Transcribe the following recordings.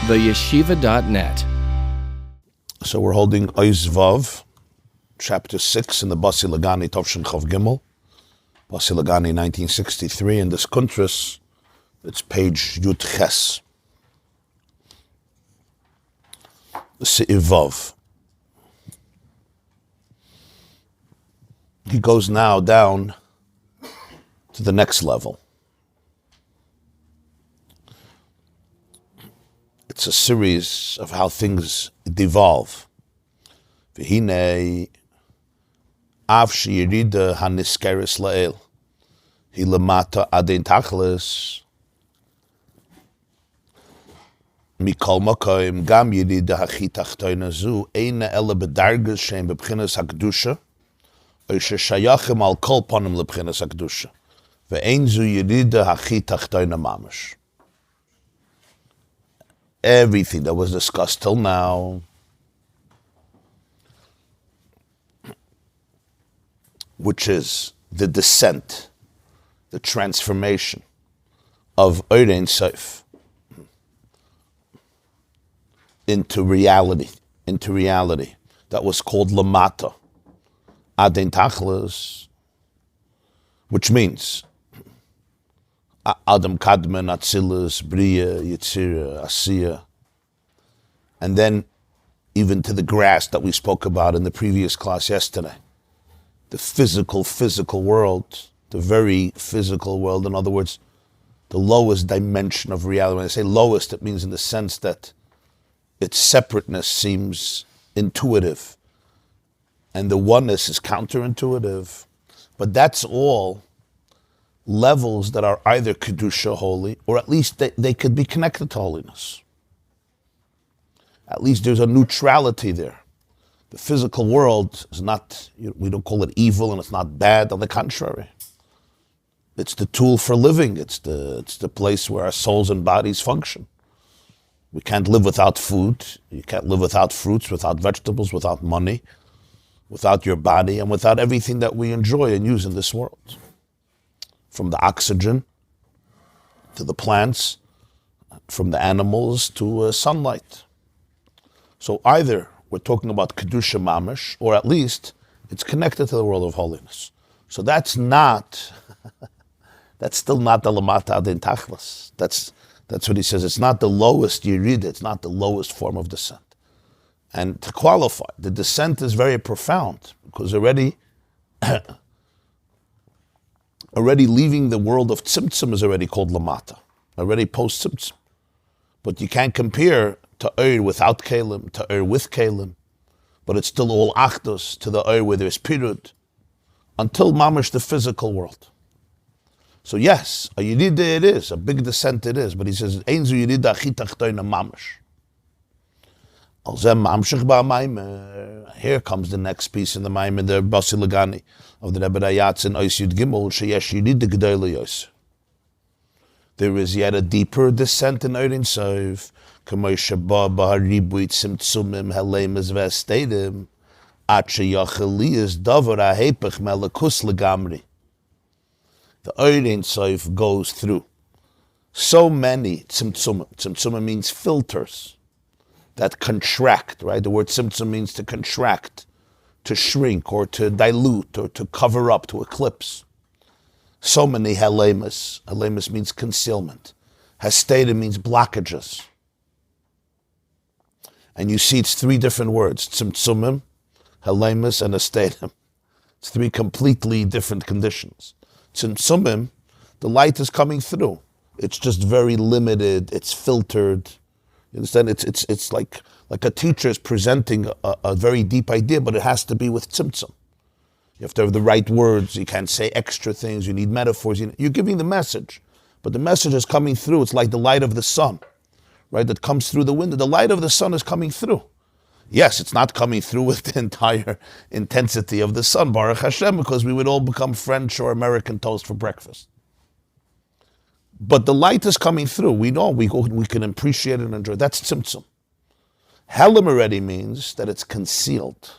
theyeshiva.net. So we're holding Ois Vav, chapter 6 in the Basi Legani Tovshin Chav Gimel, Basi Legani 1963. In this Kuntras, it's page Yud Ches. Se'iv Vav. He goes now down to the next level. It's a series of how things devolve. V'hinei av she'yirida haniskeres la'el hi lamata adin tachlis mikol makoim gam yirida hachi tachtoina zu eina ela bedargas she'en bebchinas hakdusha oy sheshayachim al kol ponim lebchinas hakdusha ve'ein zu yirida hachi tachtoina mamash. Everything that was discussed till now which is the descent, the transformation of Ein Sof into reality. That was called Lamata, Adin Tachlis, which means Adam Kadman, Atzilus, Bria, Yitzira, Asiya, and then even to the grass that we spoke about in the previous class yesterday. The physical world, the very physical world. In other words, the lowest dimension of reality. When I say lowest, it means in the sense that its separateness seems intuitive, and the oneness is counterintuitive. But that's all levels that are either Kedusha, holy, or at least they could be connected to holiness. At least there's a neutrality there. The physical world is not, we don't call it evil, and it's not bad. On the contrary, it's the tool for living. It's the place where our souls and bodies function. We can't live without food. You can't live without fruits, without vegetables, without money, without your body, and without everything that we enjoy and use in this world. From the oxygen to the plants, from the animals to sunlight. So either we're talking about Kedusha Mamish, or at least it's connected to the world of holiness. So that's still not the Lamata Adin Tachlis. That's what he says. It's not the lowest Yerida, it's not the lowest form of descent. And to qualify, the descent is very profound, because already leaving the world of Tzimtzum is already called Lamata, already post-Tzimtzum. But you can't compare to Ur without Kalim, to Ur with Kalim, but it's still all Achdus, to the Ur where there's Pirud, until Mamash, the physical world. So yes, a Yerida it is, a big descent it is, but he says, Ein zu Yerida achi tachtoina Mamash. Al zeh mamshich ba'Maamar. Here comes the next piece in the Maamar, the Basi Legani of the Rebbe Rayatz in Ois Yud Gimel, sheyesh Yerida G'dayla Yosef. There is yet a deeper descent in Ein Sof, k'may sheba b'haribui tzimtzumim halemas v'esteidim, at sheyachel liyas davar ha'hepech melakus legamri. The Ein Sof goes through so many tzimtzumim. Tzimtzumim means filters that contract, right? The word tzimtzum means to contract, to shrink, or to dilute, or to cover up, to eclipse. So many halemas. Halemas means concealment. Hasteda means blockages. And you see it's three different words, tzimtzumim, halemas, and hasteda. It's three completely different conditions. Tzimtzumim, the light is coming through. It's just very limited, it's filtered. You understand? It's like a teacher is presenting a very deep idea, but it has to be with tzimtzum. You have to have the right words. You can't say extra things. You need metaphors. You're giving the message, but the message is coming through. It's like the light of the sun, right? That comes through the window. The light of the sun is coming through. Yes, it's not coming through with the entire intensity of the sun, Baruch Hashem, because we would all become French or American toast for breakfast. But the light is coming through. We know we can appreciate it and enjoy it. That's tzimtzum. Helam already means that it's concealed.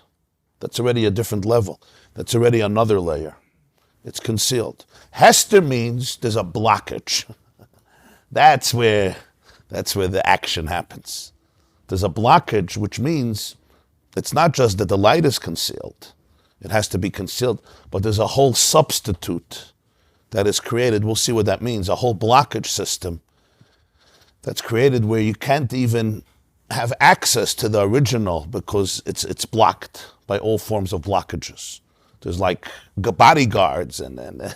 That's already a different level. That's already another layer. It's concealed. Hester means there's a blockage. That's where That's where the action happens. There's a blockage, which means it's not just that the light is concealed. It has to be concealed, but there's a whole substitute that is created. We'll see what that means. A whole blockage system that's created where you can't even have access to the original because it's blocked by all forms of blockages. There's like bodyguards and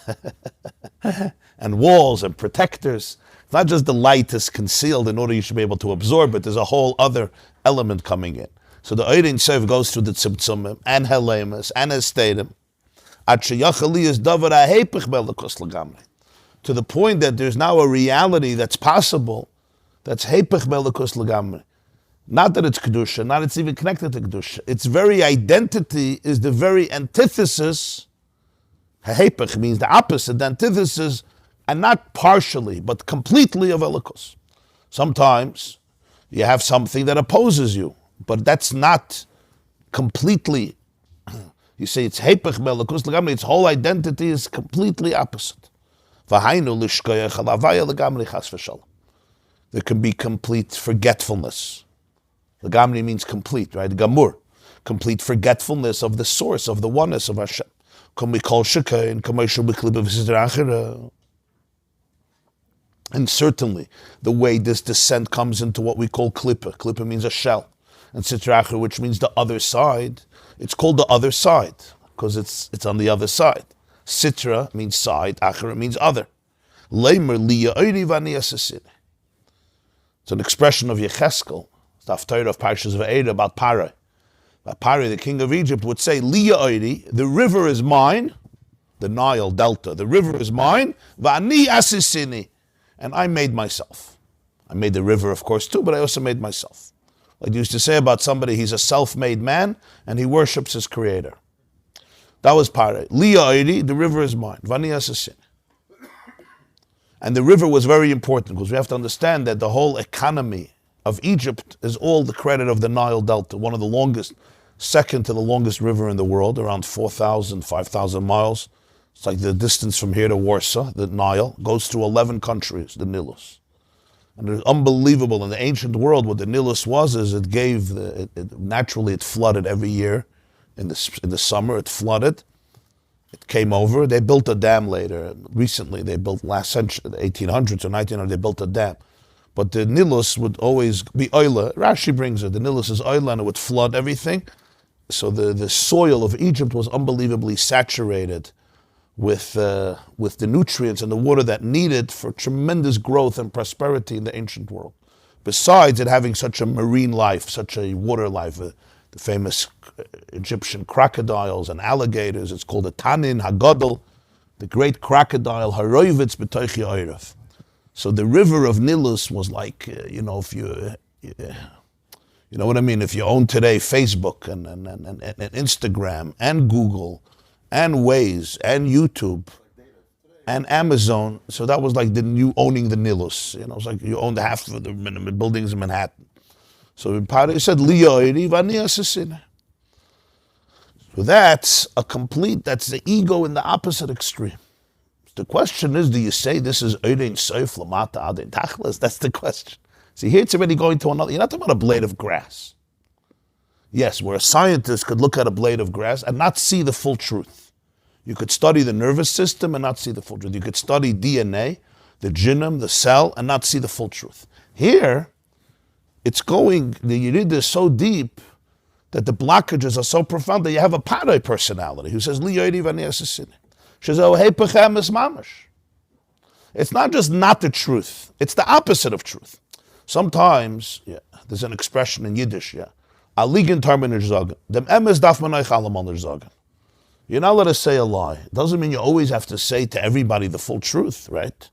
and walls and protectors. It's not just the light is concealed in order you should be able to absorb it. There's a whole other element coming in. So the Ein Sof goes through the Tzimtzumim and Helemus and Estadim. To the point that there's now a reality that's possible, that's Hepech Belikus Legamri. Not that it's Kedusha, not it's even connected to Kedusha. Its very identity is the very antithesis. Hepech means the opposite, the antithesis, and not partially, but completely of Elikus. Sometimes you have something that opposes you, but that's not completely. You say it's Hepech Belikus Legamri, its whole identity is completely opposite. There can be complete forgetfulness. Legamri means complete, right? Gamur. Complete forgetfulness of the source, of the oneness of Hashem. And certainly, the way this descent comes into what we call klippa. Klippa means a shell. And sitra achra, which means the other side. It's called the other side, because it's on the other side. Sitra means side, achra means other. Leimer liya oiri v'ani. It's an expression of Yecheskel. It's the Haftarah of Parshas Va'era about Parai. Parai, the king of Egypt, would say, Liya oiri, the river is mine, the Nile Delta, the river is mine, v'ani asisini, and I made myself. I made the river, of course, too, but I also made myself. Like you used to say about somebody, he's a self-made man, and he worships his creator. That was Parai. Liya oiri, the river is mine, v'ani asisini. And the river was very important because we have to understand that the whole economy of Egypt is all the credit of the Nile Delta, one of the longest, second to the longest river in the world, around 4,000, 5,000 miles. It's like the distance from here to Warsaw, the Nile, goes through 11 countries, the Nilus. And it's unbelievable. In the ancient world, what the Nilus was is it gave, naturally it flooded every year. In the summer, it flooded. It came over. They built a dam later. Recently, they built last century, the 1800s or 1900s, they built a dam. But the Nilus would always be oila. Rashi brings it. The Nilus is oila and it would flood everything. So the soil of Egypt was unbelievably saturated with the nutrients and the water that needed for tremendous growth and prosperity in the ancient world. Besides it having such a marine life, such a water life, the famous Egyptian crocodiles and alligators. It's called the Tanin Hagadol, the great crocodile Haroivitz B'toichi Oirav. So the river of Nilus was like, if you know what I mean? If you own today Facebook and Instagram and Google and Waze and YouTube and Amazon, so that was like you owning the Nilus. It was like you owned half of the buildings in Manhattan. So in Parai he said, Liya oiri v'ani asisini. So that's the ego in the opposite extreme. The question is, do you say this is Ein Sof Lamata Adin Tachlis? That's the question. See, here it's already going to another, you're not talking about a blade of grass. Yes, where a scientist could look at a blade of grass and not see the full truth. You could study the nervous system and not see the full truth. You could study DNA, the genome, the cell, and not see the full truth. Here, it's going, the Yerid is so deep that the blockages are so profound that you have a Parai personality who says, Li Yoedi V'ani Asasini. She says, oh, hey, Pechem is mamash. It's not just not the truth, it's the opposite of truth. Sometimes, there's an expression in Yiddish, Aligen Tarminer Zagen. Dem Emes darf man euch allemal sagen. You're not allowed to say a lie. It doesn't mean you always have to say to everybody the full truth, right?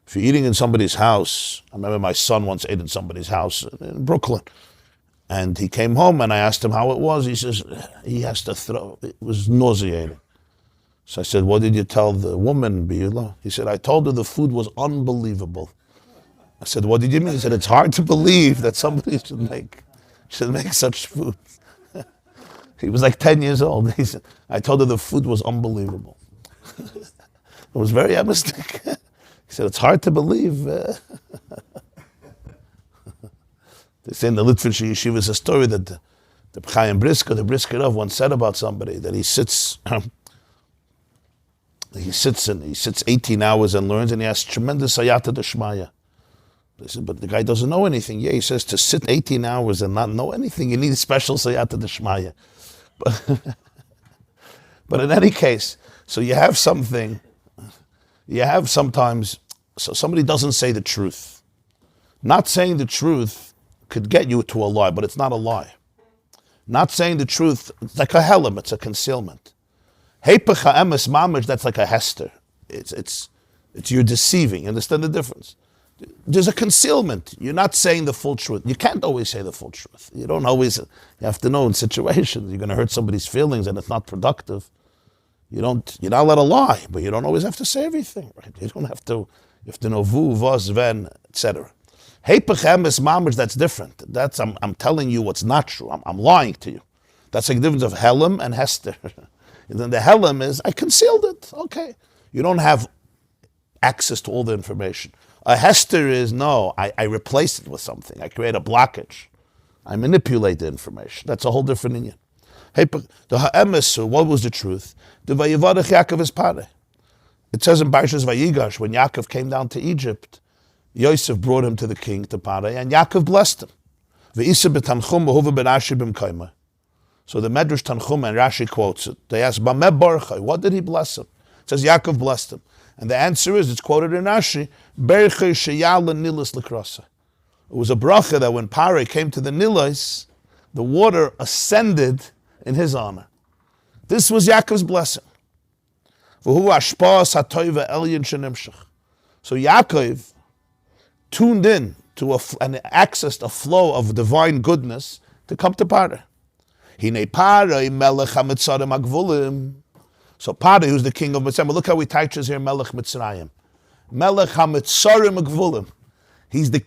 If you're eating in somebody's house, I remember my son once ate in somebody's house in Brooklyn, and he came home and I asked him how it was. He says, he has to throw, it was nauseating. So I said, what did you tell the woman, Beulah? He said, I told her the food was unbelievable. I said, what did you mean? He said, it's hard to believe that somebody should make such food. He was like 10 years old. He said, I told her the food was unbelievable. It was very emistic. He said, it's hard to believe. They say in the Litvish Yeshiva is a story that the Chaim Brisker, the Brisker Rav, once said about somebody that he sits 18 hours and learns, and he has tremendous sayata d'shmaya. They said, but the guy doesn't know anything. Yeah, he says to sit 18 hours and not know anything, you need a special sayata d'shmaya. But in any case, so you have something, sometimes, so somebody doesn't say the truth. Not saying the truth could get you to a lie, but it's not a lie. Not saying the truth, it's like a helam, it's a concealment. Heipach ha'emes mamish, that's like a hester. It's you're deceiving. You understand the difference? There's a concealment. You're not saying the full truth. You can't always say the full truth. You don't always, you have to know in situations, you're going to hurt somebody's feelings and it's not productive. You're not allowed to lie, but you don't always have to say everything, right? You have to know vu, vos, ven, etc. Heipach ha'emes mamish, that's different. That's, I'm telling you what's not true. I'm lying to you. That's like the difference of helam and hester. And then the helam is, I concealed it. Okay. You don't have access to all the information. A hester is, no, I replace it with something. I create a blockage. I manipulate the information. That's a whole different inyan. The ha'emes, what was the truth? The vayivadach Yaakov is pare. It says in Parshas Vayigash, when Yaakov came down to Egypt, Yosef brought him to the king, to Pare, and Yaakov blessed him. Ve'isa b'tanchum v'huva b'Rashi b'mkaima. So the Medrash Tanchum and Rashi quotes it. They ask, Bameh Baruchai, what did he bless him? It says Yaakov blessed him. And the answer is, it's quoted in Rashi, Berchei sheyal nilas l'krasa. It was a bracha that when Pare came to the Nilais, the water ascended in his honor. This was Yaakov's blessing. V'hu ashpas hatoiva elyon shenimshach. So Yaakov tuned in to and accessed a flow of divine goodness to come to Pare. Hine Pare melech hamitzarim agvulim. So Pare, who's the king of Mitzrayim, look how he touches here Melech Mitzrayim. Melech hamitzarim agvulim. He's the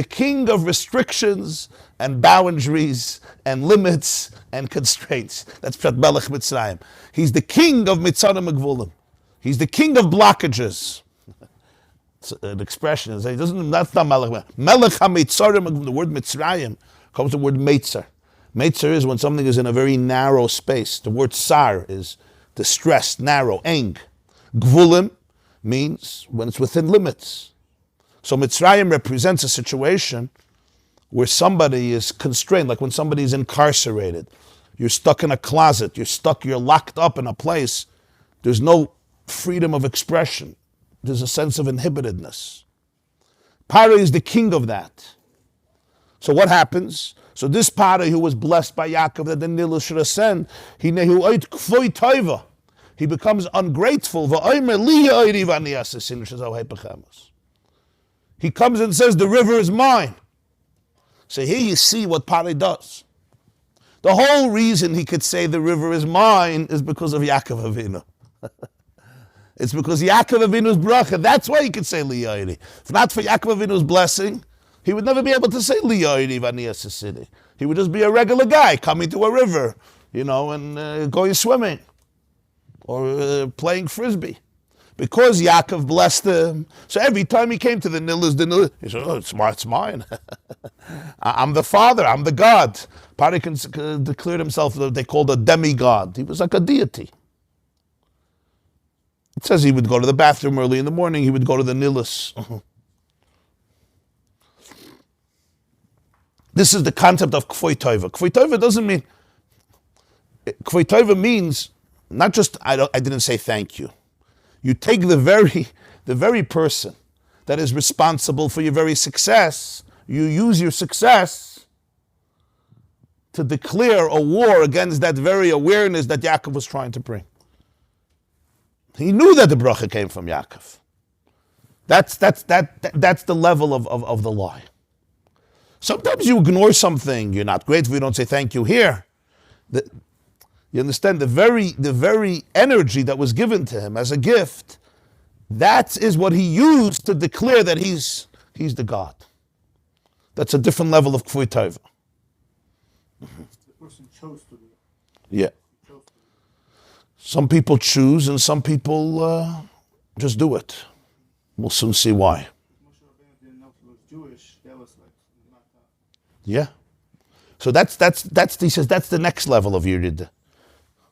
king of restrictions and boundaries and limits and constraints. That's Pshat Melech Mitzrayim. He's the king of Mitzarim agvulim. He's the king of blockages. It's an expression. That's not Melech. Melech hamitzarim, the word Mitzrayim comes from the word Meitzer. Meitzer is when something is in a very narrow space. The word Tsar is distressed, narrow, eng. Gvulim means when it's within limits. So Mitzrayim represents a situation where somebody is constrained, like when somebody is incarcerated. You're stuck in a closet, you're locked up in a place. There's no freedom of expression. There's a sense of inhibitedness. Pare is the king of that. So what happens? So this Pare who was blessed by Yaakov that the Nil should ascend, he becomes ungrateful. He comes and says, the river is mine. So here you see what Pare does. The whole reason he could say the river is mine is because of Yaakov Avinu. It's because Yaakov Avinu's bracha. That's why he could say Liyayri. If not for Yaakov Avinu's blessing, he would never be able to say Liyayri Vaniyas City. He would just be a regular guy coming to a river, and going swimming or playing frisbee. Because Yaakov blessed him, so every time he came to the Nil, he said, it's mine. I'm the father, I'm the God. Pare declared himself, they called a demigod. He was like a deity. It says he would go to the bathroom early in the morning, he would go to the Nilus. This is the concept of K'foi Toiva. K'foi Toiva doesn't mean, K'foi Toiva means, not just, I didn't say thank you. You take the very person that is responsible for your very success, you use your success to declare a war against that very awareness that Yaakov was trying to bring. He knew that the bracha came from Yaakov. That's the level of the lie. Sometimes you ignore something, you're not grateful, you don't say thank you here. You understand, the very energy that was given to him as a gift, that is what he used to declare that he's the God. That's a different level of K'foi Toiva. The person chose to do it. Yeah. Some people choose and some people just do it. We'll soon see why. Moshe Rabbeinu didn't know he was Jewish. That was like Yeah. So that's he says that's the next level of Yerida.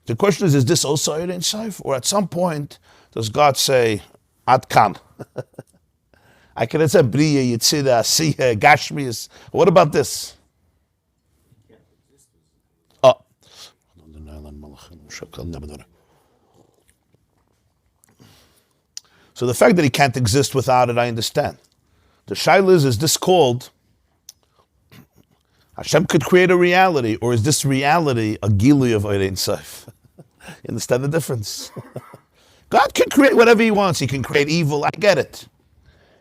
The question is this also Ein Sof? Or at some point, does God say, Ad Kan? I could have said Briya, Yitzida, Asiya, Gashmias. What about this? Oh. So the fact that he can't exist without it, I understand. The shaila is this called Hashem could create a reality, or is this reality a gili of Ein Sof? You understand the difference? God can create whatever he wants. He can create evil. I get it.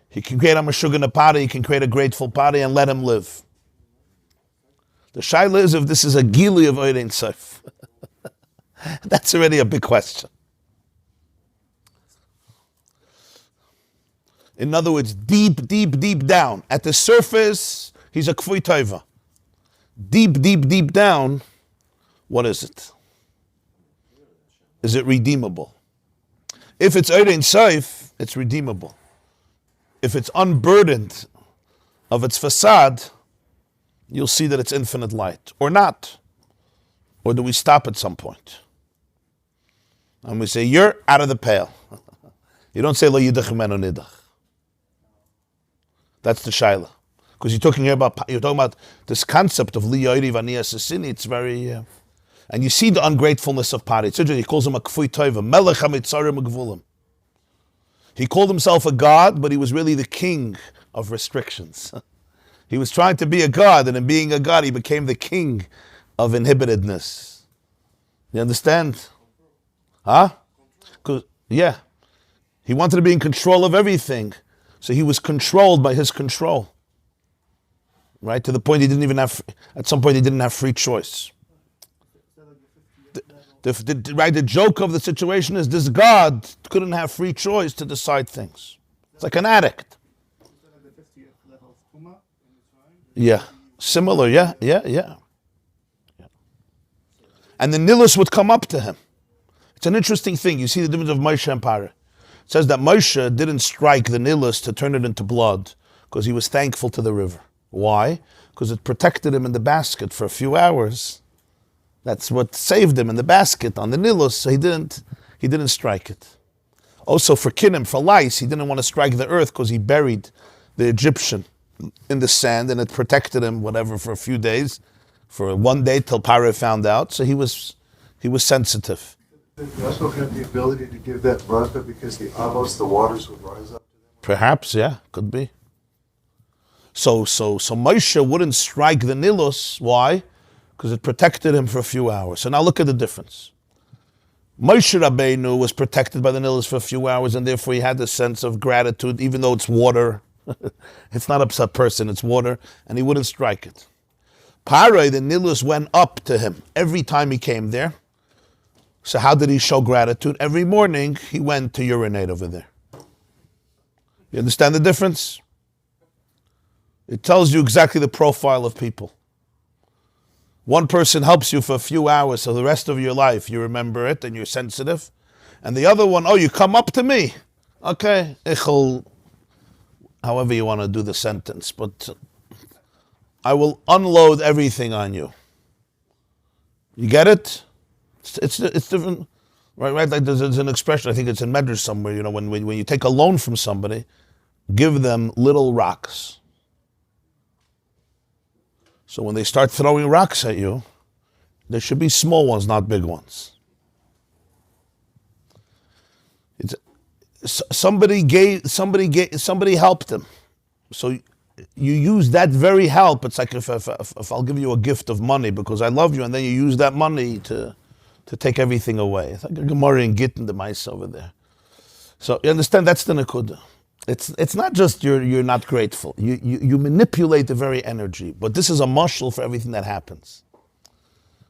He can create a mashugana party. He can create a grateful party and let him live. The shaila is if this is a gili of Ein Sof. That's already a big question. In other words, deep, deep, deep down. At the surface, he's a kfui tova. Deep, deep, deep down, what is it? Is it redeemable? If it's Ein Sof, it's redeemable. If it's unburdened of its facade, you'll see that it's infinite light. Or not. Or do we stop at some point? And we say, you're out of the pale. You don't say, Lo yidach menu nidach. That's the shaila. Because you're talking about this concept of li yoyri v'ani asasini. It's very... and you see the ungratefulness of Pari. He calls him a kfui tova, melech hamitzarim ugvulim. He called himself a god, but he was really the king of restrictions. He was trying to be a god, and in being a god, he became the king of inhibitedness. You understand? Huh? Yeah. He wanted to be in control of everything, so he was controlled by his control. Right? To the point he didn't even have, at some point he didn't have free choice. The joke of the situation is this God couldn't have free choice to decide things. It's like an addict. Yeah. Similar, yeah. And the Nilus would come up to him. It's an interesting thing. You see the difference of Moshe and Parah. It says that Moshe didn't strike the Nilus to turn it into blood because he was thankful to the river. Why? Because it protected him in the basket for a few hours. That's what saved him in the basket on the Nilus, so he didn't strike it. Also for Kinnim, for lice, he didn't want to strike the earth because he buried the Egyptian in the sand and it protected him, whatever, for a few days, for one day till Parah found out, so he was sensitive. He also had the ability to give that bracha because the waters would rise up to them. Perhaps, yeah, could be. So Moshe wouldn't strike the Nilus. Why? Because it protected him for a few hours. So now look at the difference. Moshe Rabbeinu was protected by the Nilus for a few hours, and therefore he had this sense of gratitude, even though it's water. It's not a person, it's water, and he wouldn't strike it. Parah, the Nilus went up to him every time he came there. So how did he show gratitude? Every morning he went to urinate over there. You understand the difference? It tells you exactly the profile of people. One person helps you for a few hours, so the rest of your life you remember it and you're sensitive. And the other one, you come up to me. Okay, however you want to do the sentence, but I will unload everything on you. You get it? It's different, right? Like there's an expression, I think it's in Medrash somewhere, when you take a loan from somebody, give them little rocks. So when they start throwing rocks at you, there should be small ones, not big ones. Somebody helped them. So you use that very help. It's like if I'll give you a gift of money because I love you, and then you use that money to take everything away. It's like a Gemara in Gittin, the mice over there. So you understand, that's the Nakuda. It's not just you're not grateful. You manipulate the very energy. But this is a mashal for everything that happens.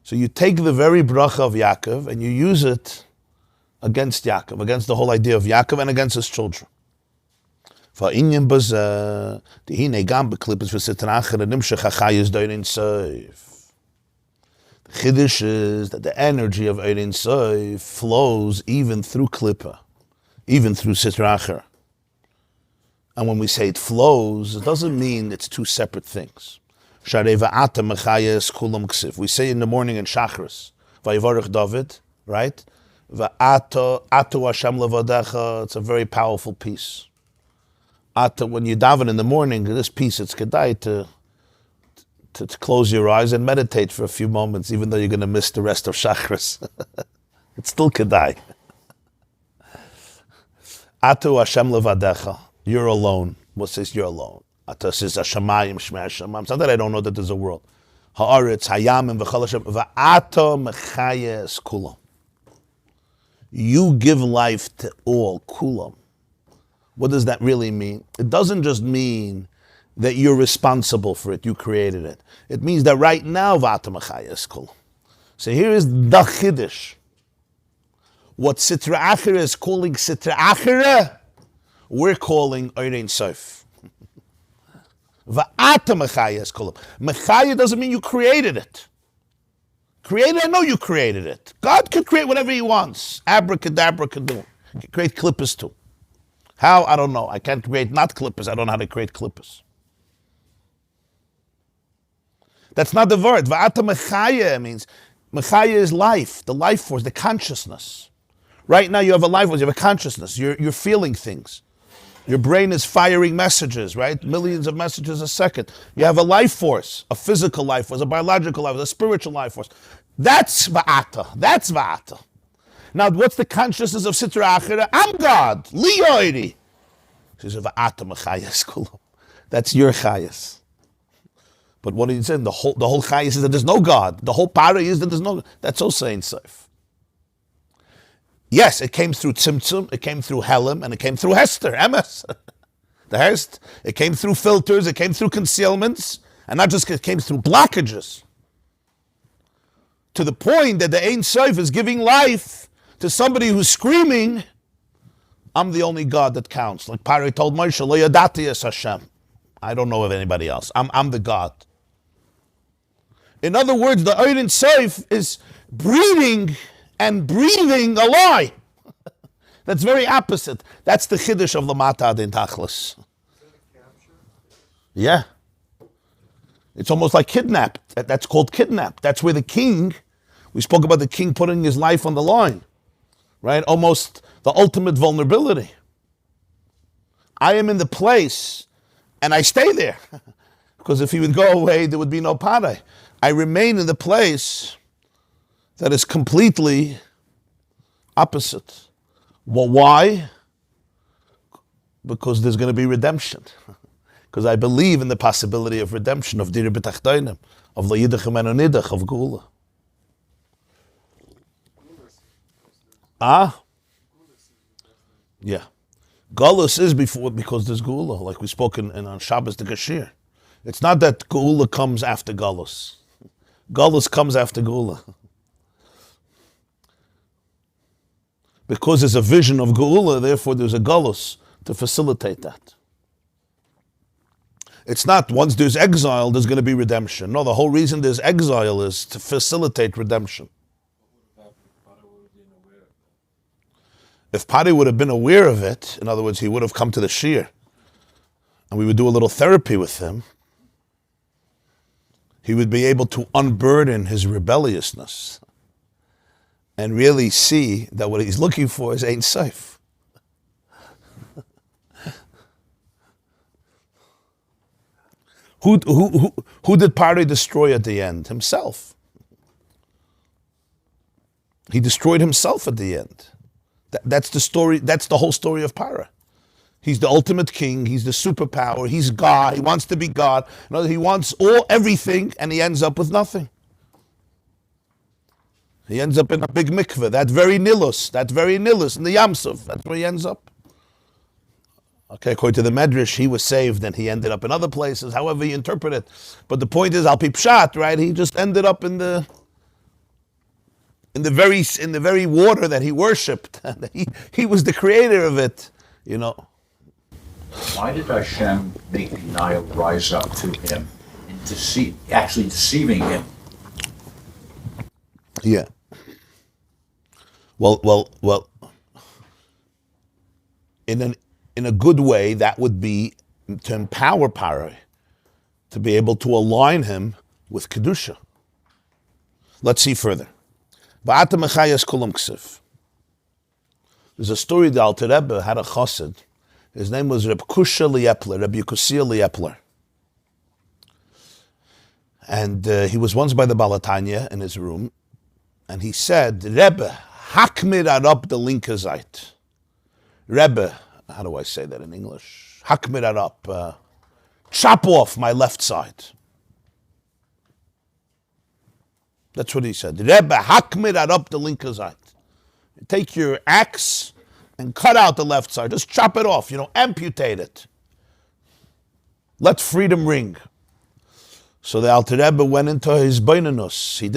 So you take the very bracha of Yaakov and you use it against Yaakov, against the whole idea of Yaakov and against his children. The Chiddush is that the energy of Ein Sof flows even through Klippa, even through Sitra Achra. And when we say it flows, it doesn't mean it's two separate things. We say in the morning in Shachris, Vayivarech David, right? Atu Hashem levadecha, it's a very powerful piece. When you daven in the morning, this piece, it's kedai to close your eyes and meditate for a few moments, even though you're going to miss the rest of Shachris. It's still kedai. Atu Hashem levadecha, you're alone. What says you're alone? Atu says Hashemayim Shmei Hashem. It's not that I don't know that there's a world. Ha'aretz hayamim v'chol Hashem v'ato mechayes kulam. You give life to all, kulam. What does that really mean? It doesn't just mean that you're responsible for it, you created it. It means that right now, v'ato mechayes kulam. So here is the chiddush. What Sitra Achira is calling Sitra Achira, we're calling Ein Sof. Va'ata mechayes kulam. Mechaya doesn't mean you created it. Created, I know you created it. God can create whatever he wants. Abracadabra can do. He can create clippers too. How? I don't know. I can't create not clippers. I don't know how to create clippers. That's not the word. Va'ata mechaya means, mechaya is life, the life force, the consciousness. Right now you have a life force, you have a consciousness. You're feeling things. Your brain is firing messages, right? Millions of messages a second. You have a life force, a physical life force, a biological life force, a spiritual life force. That's va'ata. That's va'ata. Now, what's the consciousness of Sitra Achira? I'm God. Li yoiri. She says, va'ata mechayas kulam. That's your chayas. But what are you saying? The whole chayas is that there's no God. The whole para is that there's no God. That's also Ein Sof. Yes, it came through Tzimtzum, it came through Helam, and it came through Hester, Emes. The Hest. It came through filters, it came through concealments, and not just it came through blockages. To the point that the Ein Sof is giving life to somebody who's screaming, I'm the only God that counts. Like Pari told Moshe, Lo yadati es Hashem. I don't know of anybody else. I'm the God. In other words, the Ein Sof is breathing and breathing a lie. That's very opposite. That's the chiddush of Lamata Adin Tachlis. Yeah. It's almost like kidnapped. That's called kidnapped. That's where the king, we spoke about the king putting his life on the line, right? Almost the ultimate vulnerability. I am in the place and I stay there. Because if he would go away, there would be no paray. I remain in the place that is completely opposite. Well, why? Because there's going to be redemption. Because I believe in the possibility of redemption, of Dir B'Tachtonim, of La'yidach Menonidach, of Geula. Yeah. Galus is because there's Geula, like we spoke in on Shabbos the Gashir. It's not that Geula comes after Galus. Galus comes after Geula. Because there's a vision of Geula, therefore there's a Galus to facilitate that. It's not once there's exile, there's going to be redemption. No, the whole reason there's exile is to facilitate redemption. If Pari would have been aware of it, in other words, he would have come to the shir, and we would do a little therapy with him, he would be able to unburden his rebelliousness and really see that what he's looking for is Ein Sof. Who did Pari destroy at the end? Himself. He destroyed himself at the end. That's the story. That's the whole story of Pari. He's the ultimate king. He's the superpower. He's God. He wants to be God. He wants everything, and he ends up with nothing. He ends up in a big mikveh, that very nilus in the Yamsuf. That's where he ends up. Okay, according to the Medrash, he was saved and he ended up in other places, however you interpret it. But the point is, Al Pi Pshat, right? He just ended up in the very water that he worshipped. he was the creator of it, Why did Hashem make the Nile rise up to him and actually deceiving him? Yeah. Well. in a good way, that would be to empower Paroi, to be able to align him with Kedusha. Let's see further. There's a story that Alter Rebbe had a chassid. His name was Reb Kusha Liepler, Reb Yekusia Liepler. And he was once by the Balatanya in his room, and he said, Rebbe, hakmir arab the linke Zeit. Rebbe, how do I say that in English? Hakmir arab, chop off my left side. That's what he said. Rebbe, hakmir arab the linke Zeit. Take your axe and cut out the left side. Just chop it off, amputate it. Let freedom ring. So the Alter Rebbe went into his beinanus. He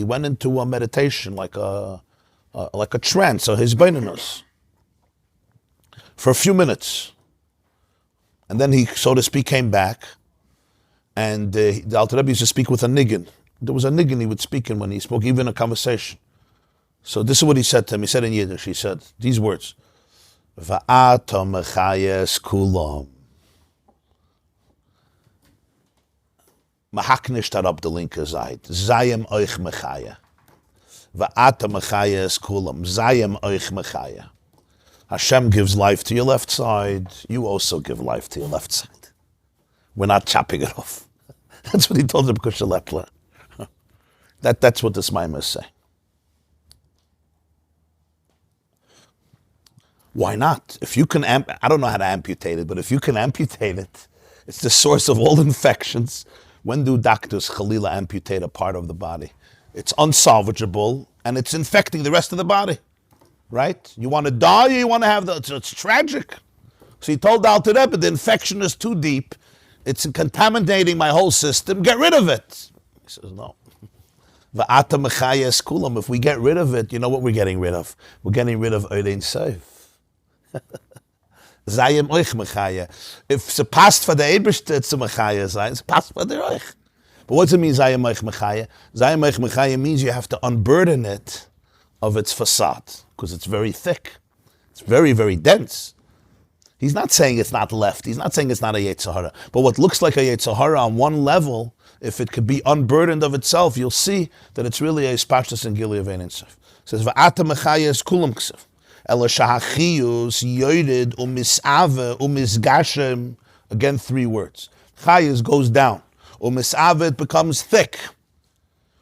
went into a meditation, like a trance, or his beinanus, for a few minutes. And then he, so to speak, came back, and the Alter Rebbe used to speak with a niggin. There was a niggin he would speak in when he spoke, even a conversation. So this is what he said to him. He said in Yiddish, he said these words, Va'ata mechayes kulam. Mahaknish tarab the linke Zeit. Zayim euch mechaya. Va'ata mechayes kulam. Zayim euch mechaya. Hashem gives life to your left side. You also give life to your left side. We're not chopping it off. That's what he told him, Kusha Lepler. That's what this Maamar is saying. Why not? If you can, I don't know how to amputate it, but if you can amputate it, it's the source of all infections. When do doctors, Khalila, amputate a part of the body? It's unsalvageable, and it's infecting the rest of the body, right? You want to die, or you want to have it's tragic. So he told Alter Rebbe, the infection is too deep, it's contaminating my whole system, get rid of it. He says, no. Va'ata mechayes kulam. If we get rid of it, you know what we're getting rid of? We're getting rid of Odein Seif. Zayim euch mechaya. If it's a past for the Eberste, it's a mechaya. It's a past for the euch. But what does it mean, Zayim euch mechaya? Zayim euch mechaya means you have to unburden it of its facade, because it's very thick. It's very, very dense. He's not saying it's not left. He's not saying it's not a Yetzer Hara. But what looks like a Yetzer Hara on one level, if it could be unburdened of itself, you'll see that it's really a Spashtas and Gili of Ein Sof. It says, Va'ata mechayes kulam ksef. Ela shahachiyus yoyred umisave umisgashem. Again, 3 words. Chayus goes down. Umisave, it becomes thick.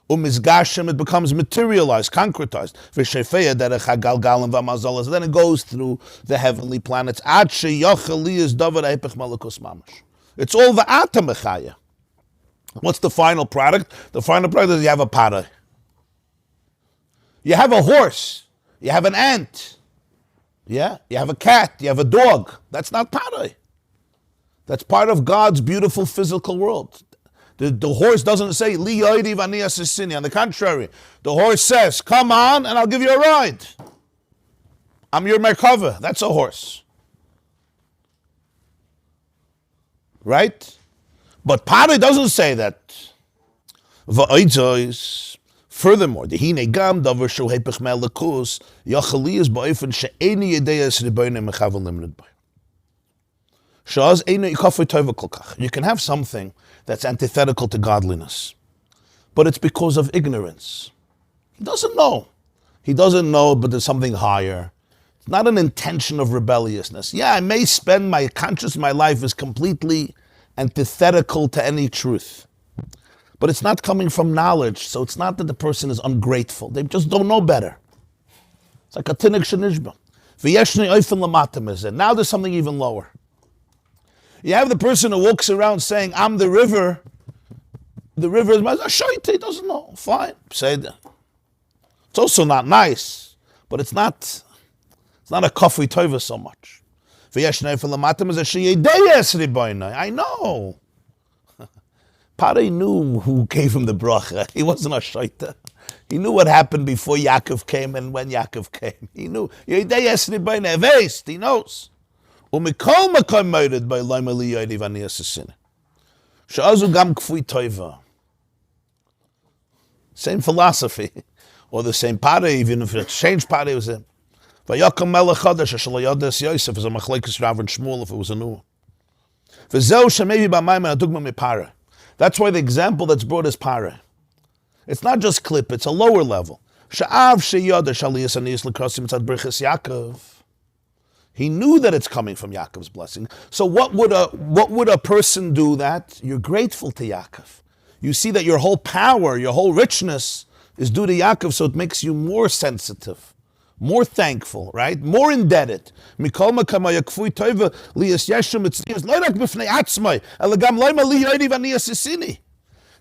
Umisgashem, it becomes materialized, concretized. V'shefeya derech hagalgalim v'amazolas. Then it goes through the heavenly planets. Ad sheyochel liyas davar hepech malakos mamash. It's all va'ata mechaya. What's the final product? The final product is you have a para. You have a horse. You have an ant. Yeah? You have a cat. You have a dog. That's not para. That's part of God's beautiful physical world. The horse doesn't say, Li yoidi v'ani asisini. On the contrary, the horse says, come on and I'll give you a ride. I'm your Merkava. That's a horse. Right? But Pari doesn't say that. Furthermore, the hine gam davar shu hepech melakus yachali is ba'ofen she'eni yedeyas ribonim mechavel limned by. Shaz eni ikafei tova kolkach. You can have something that's antithetical to godliness, but it's because of ignorance. He doesn't know. He doesn't know, but there's something higher. It's not an intention of rebelliousness. Yeah, I may spend my conscious, my life is completely antithetical to any truth. But it's not coming from knowledge, so it's not that the person is ungrateful. They just don't know better. It's like a tinik shenishba. Now there's something even lower. You have the person who walks around saying, I'm the river. The river is my shaita. He doesn't know. Fine. Say that. It's also not nice, but it's not a kafui tova so much. I know. Pari knew who gave him the bracha. He wasn't a shaita. He knew what happened before Yaakov came and when Yaakov came. He knew. He knows. Same philosophy. Or the same Pari, even if it changed Pari, was him. Vayakam melech chadash shelo yodas Yosef is a machlekes Rav and Shmuel if it was a new one. V'zeu shemevi b'mayim adugma mipara. That's why the example that's brought is para. It's not just clip; it's a lower level. Sha'av sheyoda shaliyas aniyas l'krasim tzad brichas Yaakov. He knew that it's coming from Yaakov's blessing. So what would a person do that? You're grateful to Yaakov. You see that your whole power, your whole richness is due to Yaakov, so it makes you more sensitive, more thankful, right? More indebted. It's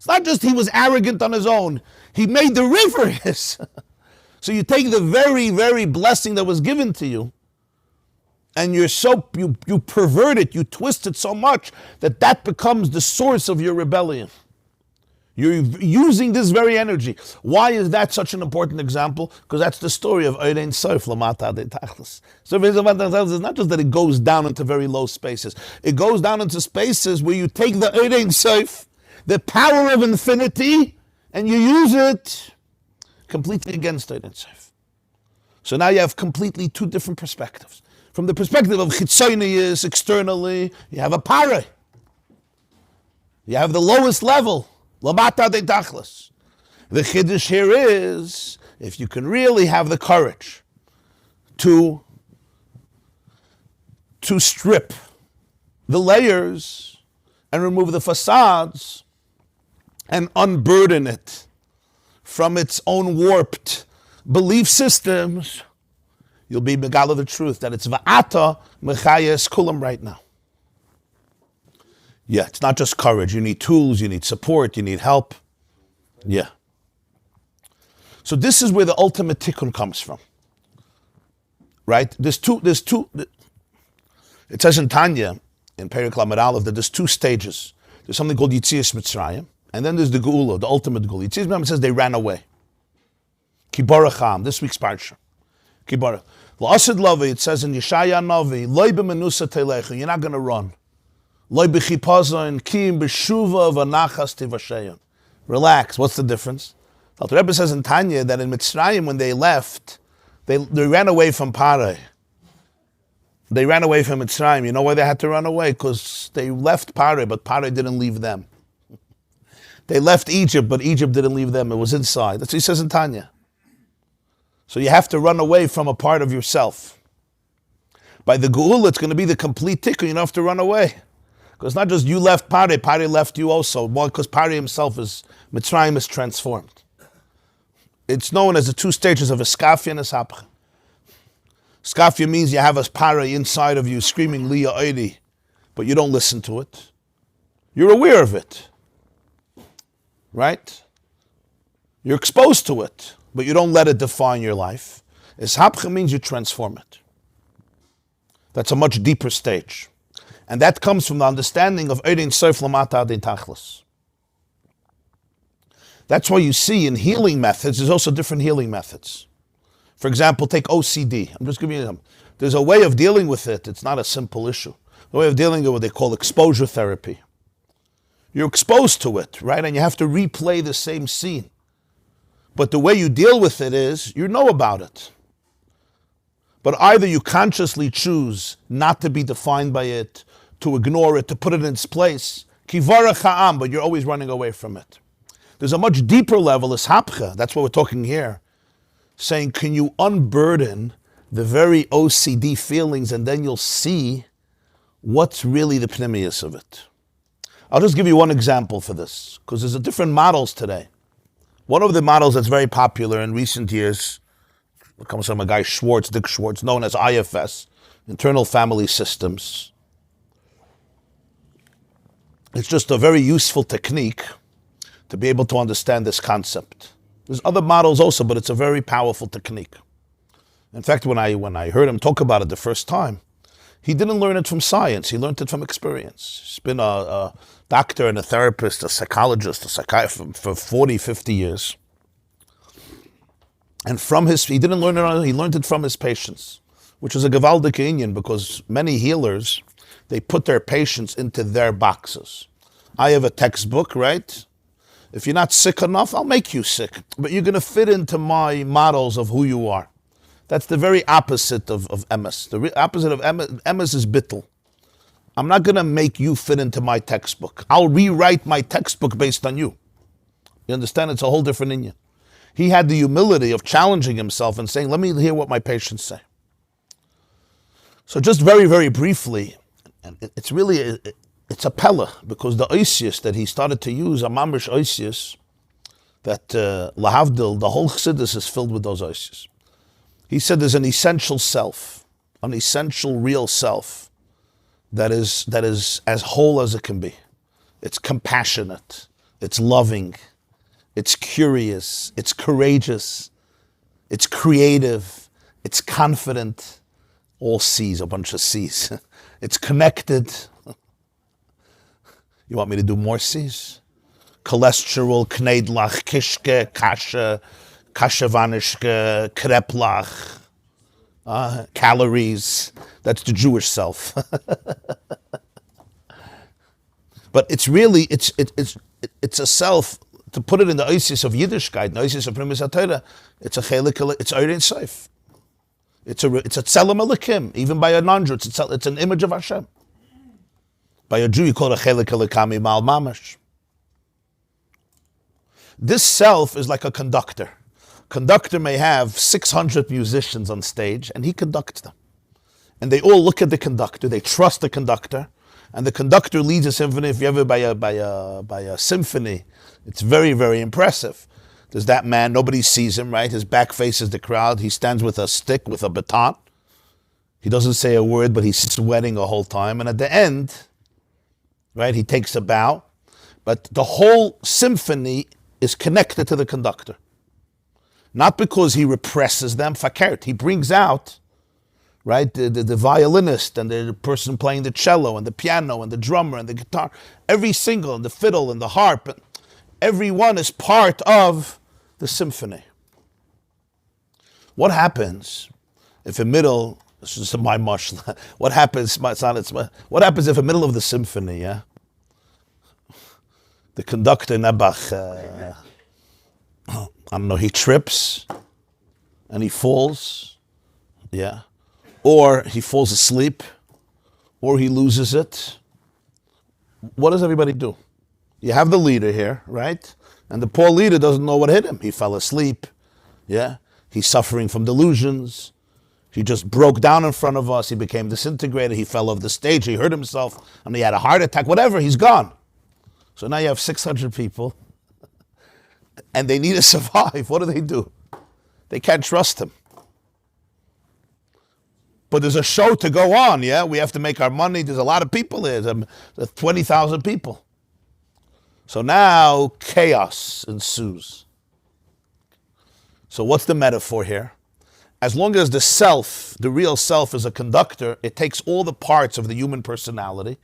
not just he was arrogant on his own. He made the river his. So you take the very, very blessing that was given to you, and you pervert it, you twist it so much that becomes the source of your rebellion. You're using this very energy. Why is that such an important example? Because that's the story of Ein Sof Lamata de Tachlis. So it's not just that it goes down into very low spaces. It goes down into spaces where you take the Ein Sof, the power of infinity, and you use it completely against Ein Sof. So now you have completely two different perspectives. From the perspective of Chitzonius, externally, you have a para. You have the lowest level. Lamata de Tachlis. The chiddush here is, if you can really have the courage to strip the layers and remove the facades and unburden it from its own warped belief systems, you'll be megala the truth that it's va'ata mechayes kulam right now. Yeah, it's not just courage. You need tools, you need support, you need help. Yeah. So this is where the ultimate tikkun comes from. Right? There's two, it says in Tanya, in Perek Lamed Aleph, that there's two stages. There's something called Yitzias Mitzrayim, and then there's the Geula, the ultimate Geula. Yitzias Mitzrayim says they ran away. Kibaracham, this week's parsha. Kibarach. L'asid Lavi, it says in Yeshaya Navi, Loi b'menusa telechu, you're not going to run. Relax. What's the difference? The Rebbe says in Tanya that in Mitzrayim, when they left, they ran away from Parai. They ran away from Mitzrayim. You know why they had to run away? Because they left Parai, but Parai didn't leave them. They left Egypt, but Egypt didn't leave them. It was inside. That's what he says in Tanya. So you have to run away from a part of yourself. By the Geula, it's going to be the complete tikkun. You don't have to run away. Because not just you left Pari, Pari left you also. Why? Because Pari himself Mitzrayim is transformed. It's known as the two stages of Eskafia and Eshapcha. Eskafia means you have a Pari inside of you screaming Liya Oidi, but you don't listen to it. You're aware of it. Right? You're exposed to it, but you don't let it define your life. Eshapcha means you transform it. That's a much deeper stage. And that comes from the understanding of Ein Sof Lamata de Tachlis. That's why you see in healing methods, there's also different healing methods. For example, take OCD. I'm just giving you them. There's a way of dealing with it. It's not a simple issue. The way of dealing with it, what they call exposure therapy. You're exposed to it, right? And you have to replay the same scene. But the way you deal with it is, you know about it. But either you consciously choose not to be defined by it, to ignore it, to put it in its place, kivara cha'am, but you're always running away from it. There's a much deeper level, is hapcha, that's what we're talking here, saying, can you unburden the very OCD feelings and then you'll see what's really the pneumius of it. I'll just give you one example for this, because there's different models today. One of the models that's very popular in recent years, it comes from a guy, Dick Schwartz, known as IFS, Internal Family Systems. It's just a very useful technique to be able to understand this concept. There's other models also, but it's a very powerful technique. In fact, when I heard him talk about it the first time, he didn't learn it from science, he learned it from experience. He's been a doctor and a therapist, a psychologist, a psychiatrist for 40, 50 years. And he didn't learn it, he learned it from his patients, which is a gewaldige inyan, because many healers, they put their patients into their boxes. I have a textbook, right? If you're not sick enough, I'll make you sick. But you're going to fit into my models of who you are. That's the very opposite of emes. The opposite of emes is bittul. I'm not going to make you fit into my textbook. I'll rewrite my textbook based on you. You understand? It's a whole different inyan. He had the humility of challenging himself and saying, let me hear what my patients say. So just very, very briefly, and it's really, it's a pella, because the oisius that he started to use, a mamish oisius, that lahavdil, the whole chassidus is filled with those oisius. He said there's an essential self, an essential real self, that is as whole as it can be. It's compassionate, it's loving, it's curious, it's courageous, it's creative, it's confident. All C's, a bunch of C's. It's connected. You want me to do more C's? Cholesterol, kneidlach, kishke, kasha, kashavanishke, kreplach, calories. That's the Jewish self. But it's really, it's a self, to put it in the oasis of Yiddishkeit, the oasis of Primus HaTorah, it's a chelik, it's Eirei Seif. It's a tzelem elikim. Even by a non-Jew, it's an image of Hashem. By a Jew, you call it a chelik elikami mal mamash. This self is like a conductor. Conductor may have 600 musicians on stage, and he conducts them. And they all look at the conductor. They trust the conductor, and the conductor leads a symphony. If you ever by a symphony, it's very, very impressive. There's that man, nobody sees him, right? His back faces the crowd. He stands with a stick, with a baton. He doesn't say a word, but he's sweating the whole time. And at the end, right, he takes a bow. But the whole symphony is connected to the conductor. Not because he represses them, fakert. He brings out, right, the violinist and the person playing the cello and the piano and the drummer and the guitar. Every single, and the fiddle and the harp. Everyone is part of the symphony. What happens if in middle, this is my mush, what happens if in the middle of the symphony, yeah, the conductor Nebach, I don't know, he trips and he falls, yeah, or he falls asleep, or he loses it. What does everybody do? You have the leader here, right? And the poor leader doesn't know what hit him. He fell asleep, yeah? He's suffering from delusions. He just broke down in front of us. He became disintegrated. He fell off the stage. He hurt himself. And he had a heart attack. Whatever, he's gone. So now you have 600 people. And they need to survive. What do? They can't trust him. But there's a show to go on, yeah? We have to make our money. There's a lot of people there. There's 20,000 people. So now chaos ensues. So what's the metaphor here? As long as the self, the real self, is a conductor, it takes all the parts of the human personality,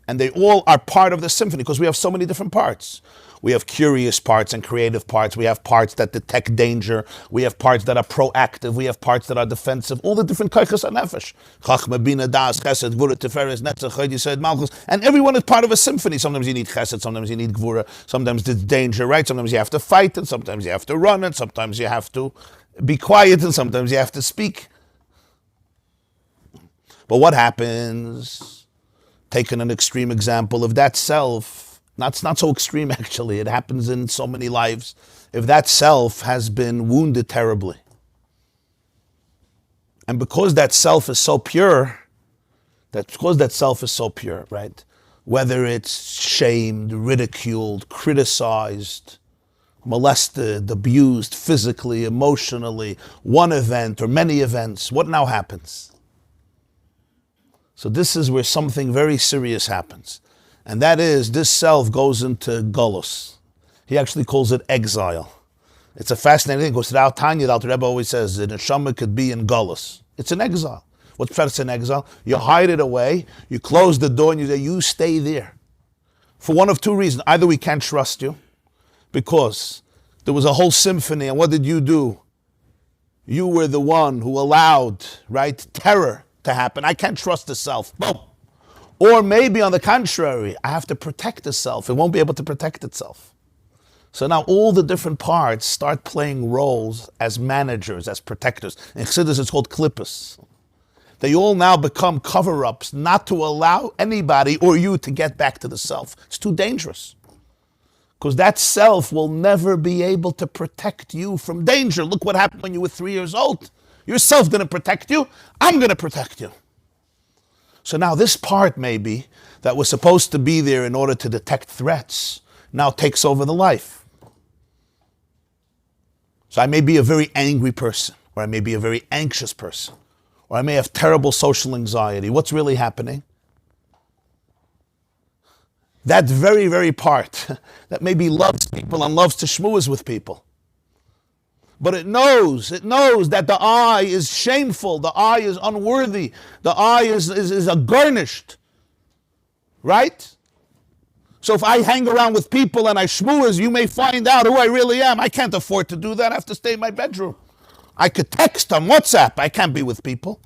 and they all are part of the symphony, because we have so many different parts. We have curious parts and creative parts. We have parts that detect danger. We have parts that are proactive. We have parts that are defensive. All the different kaichas nefesh. Chachma, bina, das, chesed, gvura, tiferes, netzach, chaydi, yisod, malchus. And everyone is part of a symphony. Sometimes you need chesed, sometimes you need gvura, sometimes it's danger, right? Sometimes you have to fight, and sometimes you have to run, and sometimes you have to be quiet, and sometimes you have to speak. But what happens, taking an extreme example, if that self, it's not so extreme actually, it happens in so many lives, if that self has been wounded terribly, and because that self is so pure, right, whether it's shamed, ridiculed, criticized, molested, abused physically, emotionally, one event or many events, what now happens? So this is where something very serious happens. And that is, this self goes into golus. He actually calls it exile. It's a fascinating thing, because throughout Tanya, the Alter Rebbe always says that a neshama could be in golus. It's an exile. What's pshat in exile? You hide it away, you close the door, and you say, you stay there. For one of two reasons. Either we can't trust you, because there was a whole symphony, and what did you do? You were the one who allowed, right, terror to happen. I can't trust the self. Boom. Or maybe on the contrary, I have to protect the self. It won't be able to protect itself. So now all the different parts start playing roles as managers, as protectors. In Chassidus, it's called klippus. They all now become cover-ups not to allow anybody or you to get back to the self. It's too dangerous. Because that self will never be able to protect you from danger. Look what happened when you were 3 years old. Your self didn't protect you. I'm going to protect you. So now this part maybe that was supposed to be there in order to detect threats now takes over the life. So I may be a very angry person, or I may be a very anxious person, or I may have terrible social anxiety. What's really happening? That very, very part that maybe loves people and loves to schmooze with people. But it knows that the I is shameful, the I is unworthy, the I is garnished. Right? So if I hang around with people and I schmooze, you may find out who I really am. I can't afford to do that. I have to stay in my bedroom. I could text on WhatsApp. I can't be with people.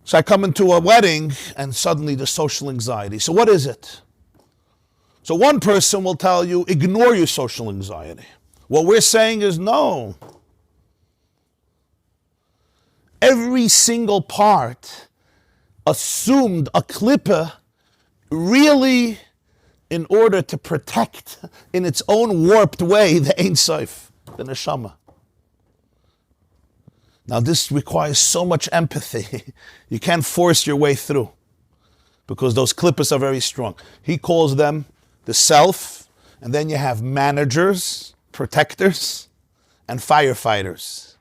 So I come into a wedding and suddenly the social anxiety. So what is it? So one person will tell you, ignore your social anxiety. What we're saying is no. Every single part assumed a klippah really in order to protect in its own warped way the Ein Sof, the neshama. Now this requires so much empathy. You can't force your way through because those klippahs are very strong. He calls them the self, and then you have managers, protectors, and firefighters.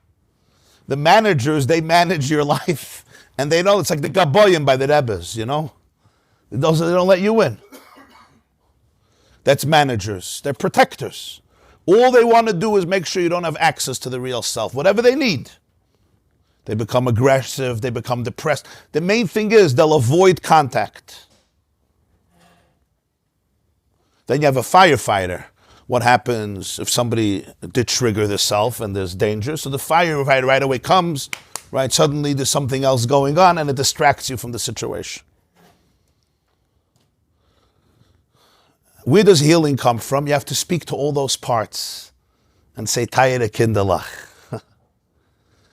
The managers, they manage your life, and they know it's like the Gaboyim by the Rebbes, you know? They don't let you in. That's managers. They're protectors. All they want to do is make sure you don't have access to the real self, whatever they need. They become aggressive, they become depressed. The main thing is they'll avoid contact. Then you have a firefighter. What happens if somebody did trigger the self and there's danger? So the firefighter right away comes, right? Suddenly there's something else going on and it distracts you from the situation. Where does healing come from? You have to speak to all those parts and say, Tayere Kinderlach.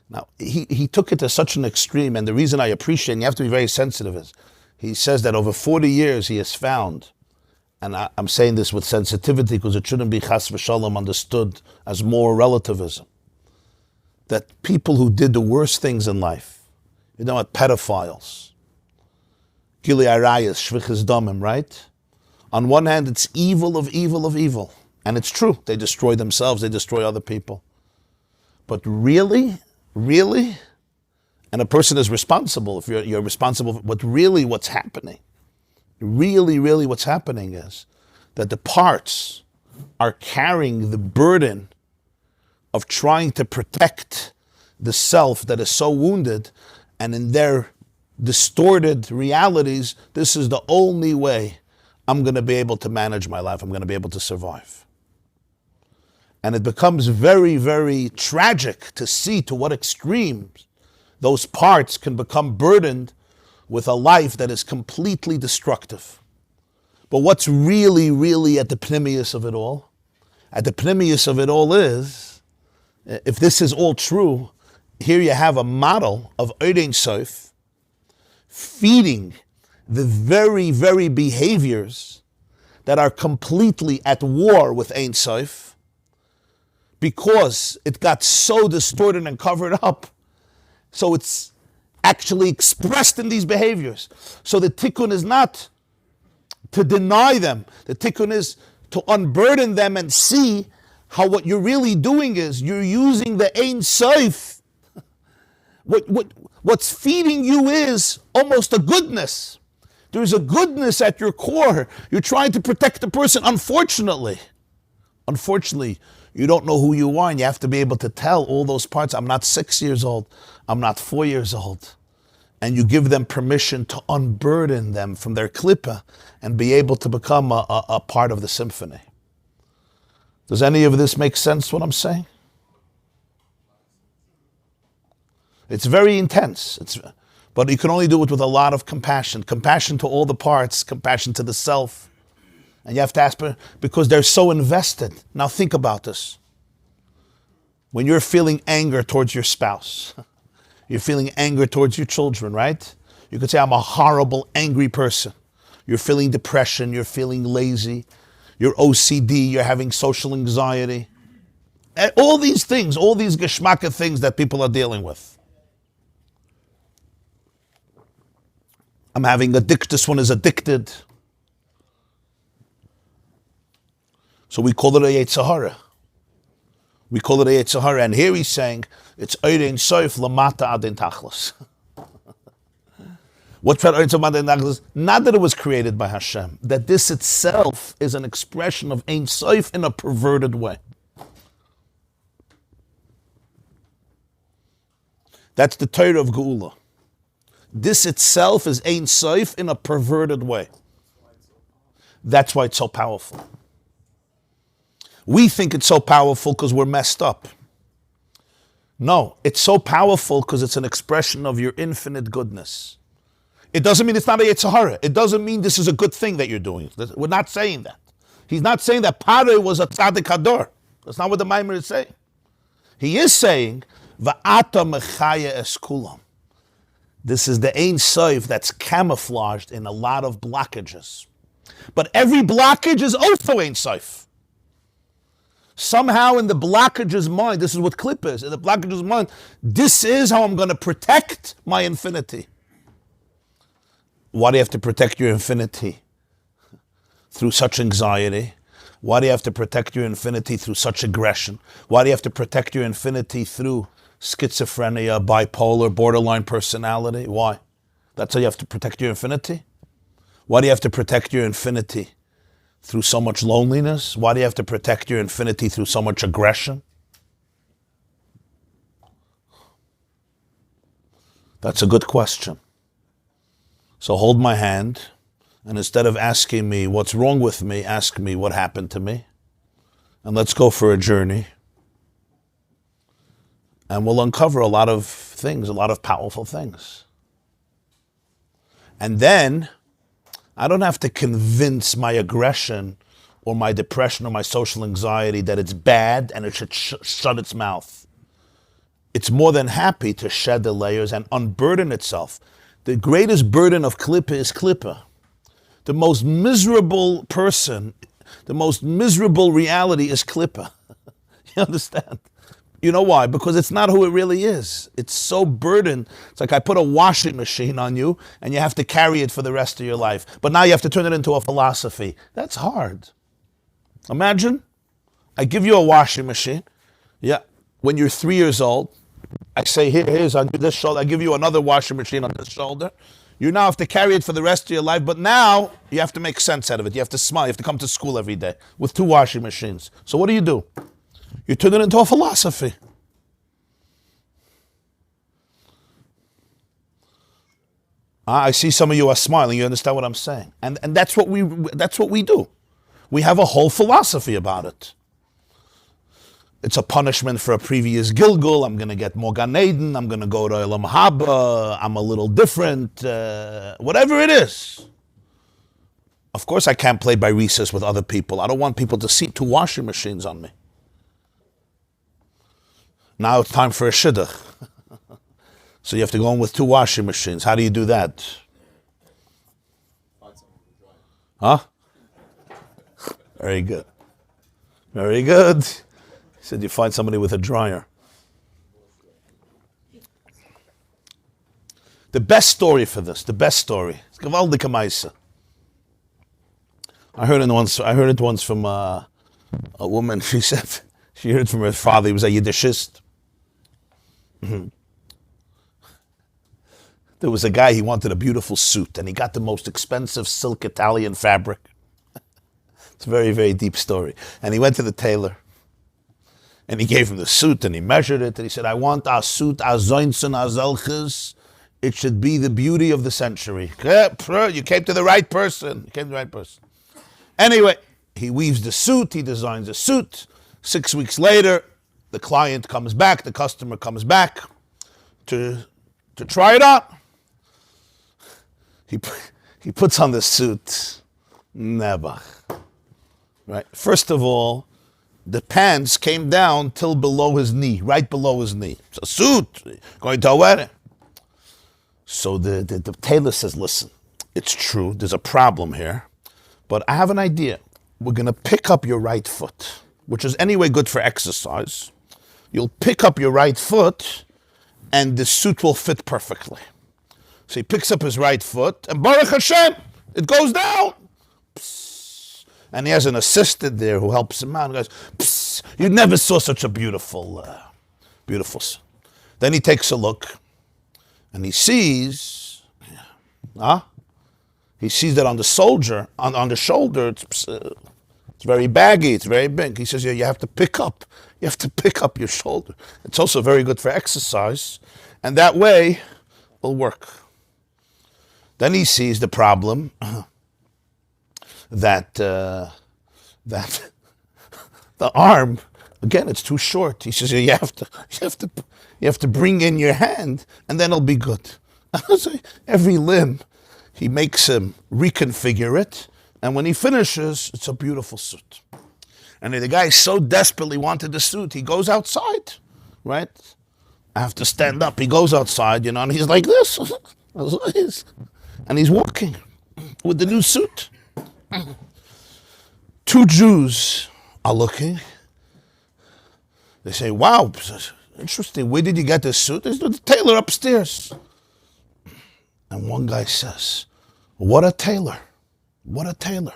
Now, he took it to such an extreme, and the reason I appreciate, and you have to be very sensitive, is he says that over 40 years he has found, and I'm saying this with sensitivity because it shouldn't be chas v'shalom understood as moral relativism, that people who did the worst things in life, you know what, pedophiles, gili arayas, shvichas damim, right? On one hand, it's evil of evil of evil. And it's true. They destroy themselves. They destroy other people. But really, and a person is responsible if you're responsible. But really what's happening, really what's happening is that the parts are carrying the burden of trying to protect the self that is so wounded. And in their distorted realities, this is the only way I'm going to be able to manage my life. I'm going to be able to survive. And it becomes very, very tragic to see to what extremes those parts can become burdened with a life that is completely destructive. But what's really at the pnimius of it all? At the pnimius of it all is, if this is all true, here you have a model of Ein Sof feeding the very, very behaviors that are completely at war with Ein Sof because it got so distorted and covered up. So it's actually expressed in these behaviors. So the tikkun is not to deny them. The tikkun is to unburden them and see how what you're really doing is you're using the Ein Sof. What's feeding you is almost a goodness. There's a goodness at your core. You're trying to protect the person. Unfortunately, you don't know who you are, and you have to be able to tell all those parts. I'm not 6 years old. I'm not 4 years old. And you give them permission to unburden them from their klippah and be able to become a part of the symphony. Does any of this make sense, what I'm saying? It's very intense. But you can only do it with a lot of compassion. Compassion to all the parts, compassion to the self, And you have to ask, because they're so invested. Now think about this. When you're feeling anger towards your spouse, you're feeling anger towards your children, right? You could say, I'm a horrible, angry person. You're feeling depression, you're feeling lazy, you're OCD, you're having social anxiety. All these things, all these geschmacke things that people are dealing with. I'm having this one is addicted. So we call it a Yetzer Hara. We call it a Yetzer Hara. And here he's saying, it's Eirei Ein Sof Lamata Adin Tachlis. What's that Eirei Sof Lamata Adin Tachlis? Not that it was created by Hashem. That this itself is an expression of Ein Sof in a perverted way. That's the Torah of Geula. This itself is Ein Sof in a perverted way. That's why it's so powerful. We think it's so powerful because we're messed up. No, it's so powerful because it's an expression of your infinite goodness. It doesn't mean it's not a Yetzer Hara. It doesn't mean this is a good thing that you're doing. We're not saying that. He's not saying that Pare was a tzaddik hador. That's not what the Maamar is saying. He is saying, Va'ata mechaya es kulam. This is the Ein Sof that's camouflaged in a lot of blockages. But every blockage is also Ein Sof. Somehow in the blockage's mind, this is what Klippa is, in the blockage's mind, this is how I'm going to protect my infinity. Why do you have to protect your infinity through such anxiety? Why do you have to protect your infinity through such aggression? Why do you have to protect your infinity through schizophrenia, bipolar, borderline personality? Why? That's how you have to protect your infinity? Why do you have to protect your infinity through so much loneliness? Why do you have to protect your infinity through so much aggression? That's a good question. So hold my hand, and instead of asking me what's wrong with me, ask me what happened to me. And let's go for a journey. And we'll uncover a lot of things, a lot of powerful things. And then I don't have to convince my aggression or my depression or my social anxiety that it's bad and it should shut its mouth. It's more than happy to shed the layers and unburden itself. The greatest burden of Klippa is Klippa. The most miserable person, the most miserable reality is Klippa. You understand? You know why? Because it's not who it really is. It's so burdened. It's like I put a washing machine on you and you have to carry it for the rest of your life. But now you have to turn it into a philosophy. That's hard. Imagine, I give you a washing machine. Yeah, when you're 3 years old, I say, here's on this shoulder. I give you another washing machine on this shoulder. You now have to carry it for the rest of your life. But now you have to make sense out of it. You have to smile. You have to come to school every day with 2 washing machines. So what do? You turn it into a philosophy. I see some of you are smiling. You understand what I'm saying? And that's what we do. We have a whole philosophy about it. It's a punishment for a previous Gilgul. I'm going to get more Gan Eden. I'm going to go to Elam Haba. I'm a little different. Whatever it is. Of course I can't play by recess with other people. I don't want people to see 2 washing machines on me. Now it's time for a shidduch. So you have to go in with 2 washing machines. How do you do that? Huh? Very good. Very good. He said you find somebody with a dryer. The best story for this, the best story. It's gewaldige Meise. I heard it once from a woman. She said she heard from her father. He was a Yiddishist. There was a guy, he wanted a beautiful suit, and he got the most expensive silk Italian fabric. It's a very, very deep story. And he went to the tailor, and he gave him the suit, and he measured it, and he said, I want our suit, our zoinsen, our zelches. It should be the beauty of the century. You came to the right person. You came to the right person. Anyway, he weaves the suit, he designs the suit. 6 weeks later, the client comes back, the customer comes back to try it on. He puts on the suit. Never. Right? First of all, the pants came down till below his knee, right below his knee. It's a suit, going to a wedding. So the tailor says, listen, it's true, there's a problem here, but I have an idea. We're going to pick up your right foot, which is anyway good for exercise. You'll pick up your right foot, and the suit will fit perfectly. So he picks up his right foot, and Baruch Hashem, it goes down. Psst. And he has an assistant there who helps him out. And goes, psst, you never saw such a beautiful suit. Then he takes a look, and he sees, he sees that on the soldier, on the shoulder, it's very baggy, it's very big. He says, yeah, you have to pick up your shoulder. It's also very good for exercise, and that way it'll work. Then he sees the problem that the arm, again, it's too short. He says, you have to bring in your hand, and then it'll be good. So every limb, he makes him reconfigure it, and when he finishes, it's a beautiful suit. And the guy so desperately wanted the suit, he goes outside, right? I have to stand up. He goes outside, and he's like this. And he's walking with the new suit. 2 Jews are looking. They say, wow, interesting. Where did you get this suit? It's the tailor upstairs. And one guy says, what a tailor. What a tailor.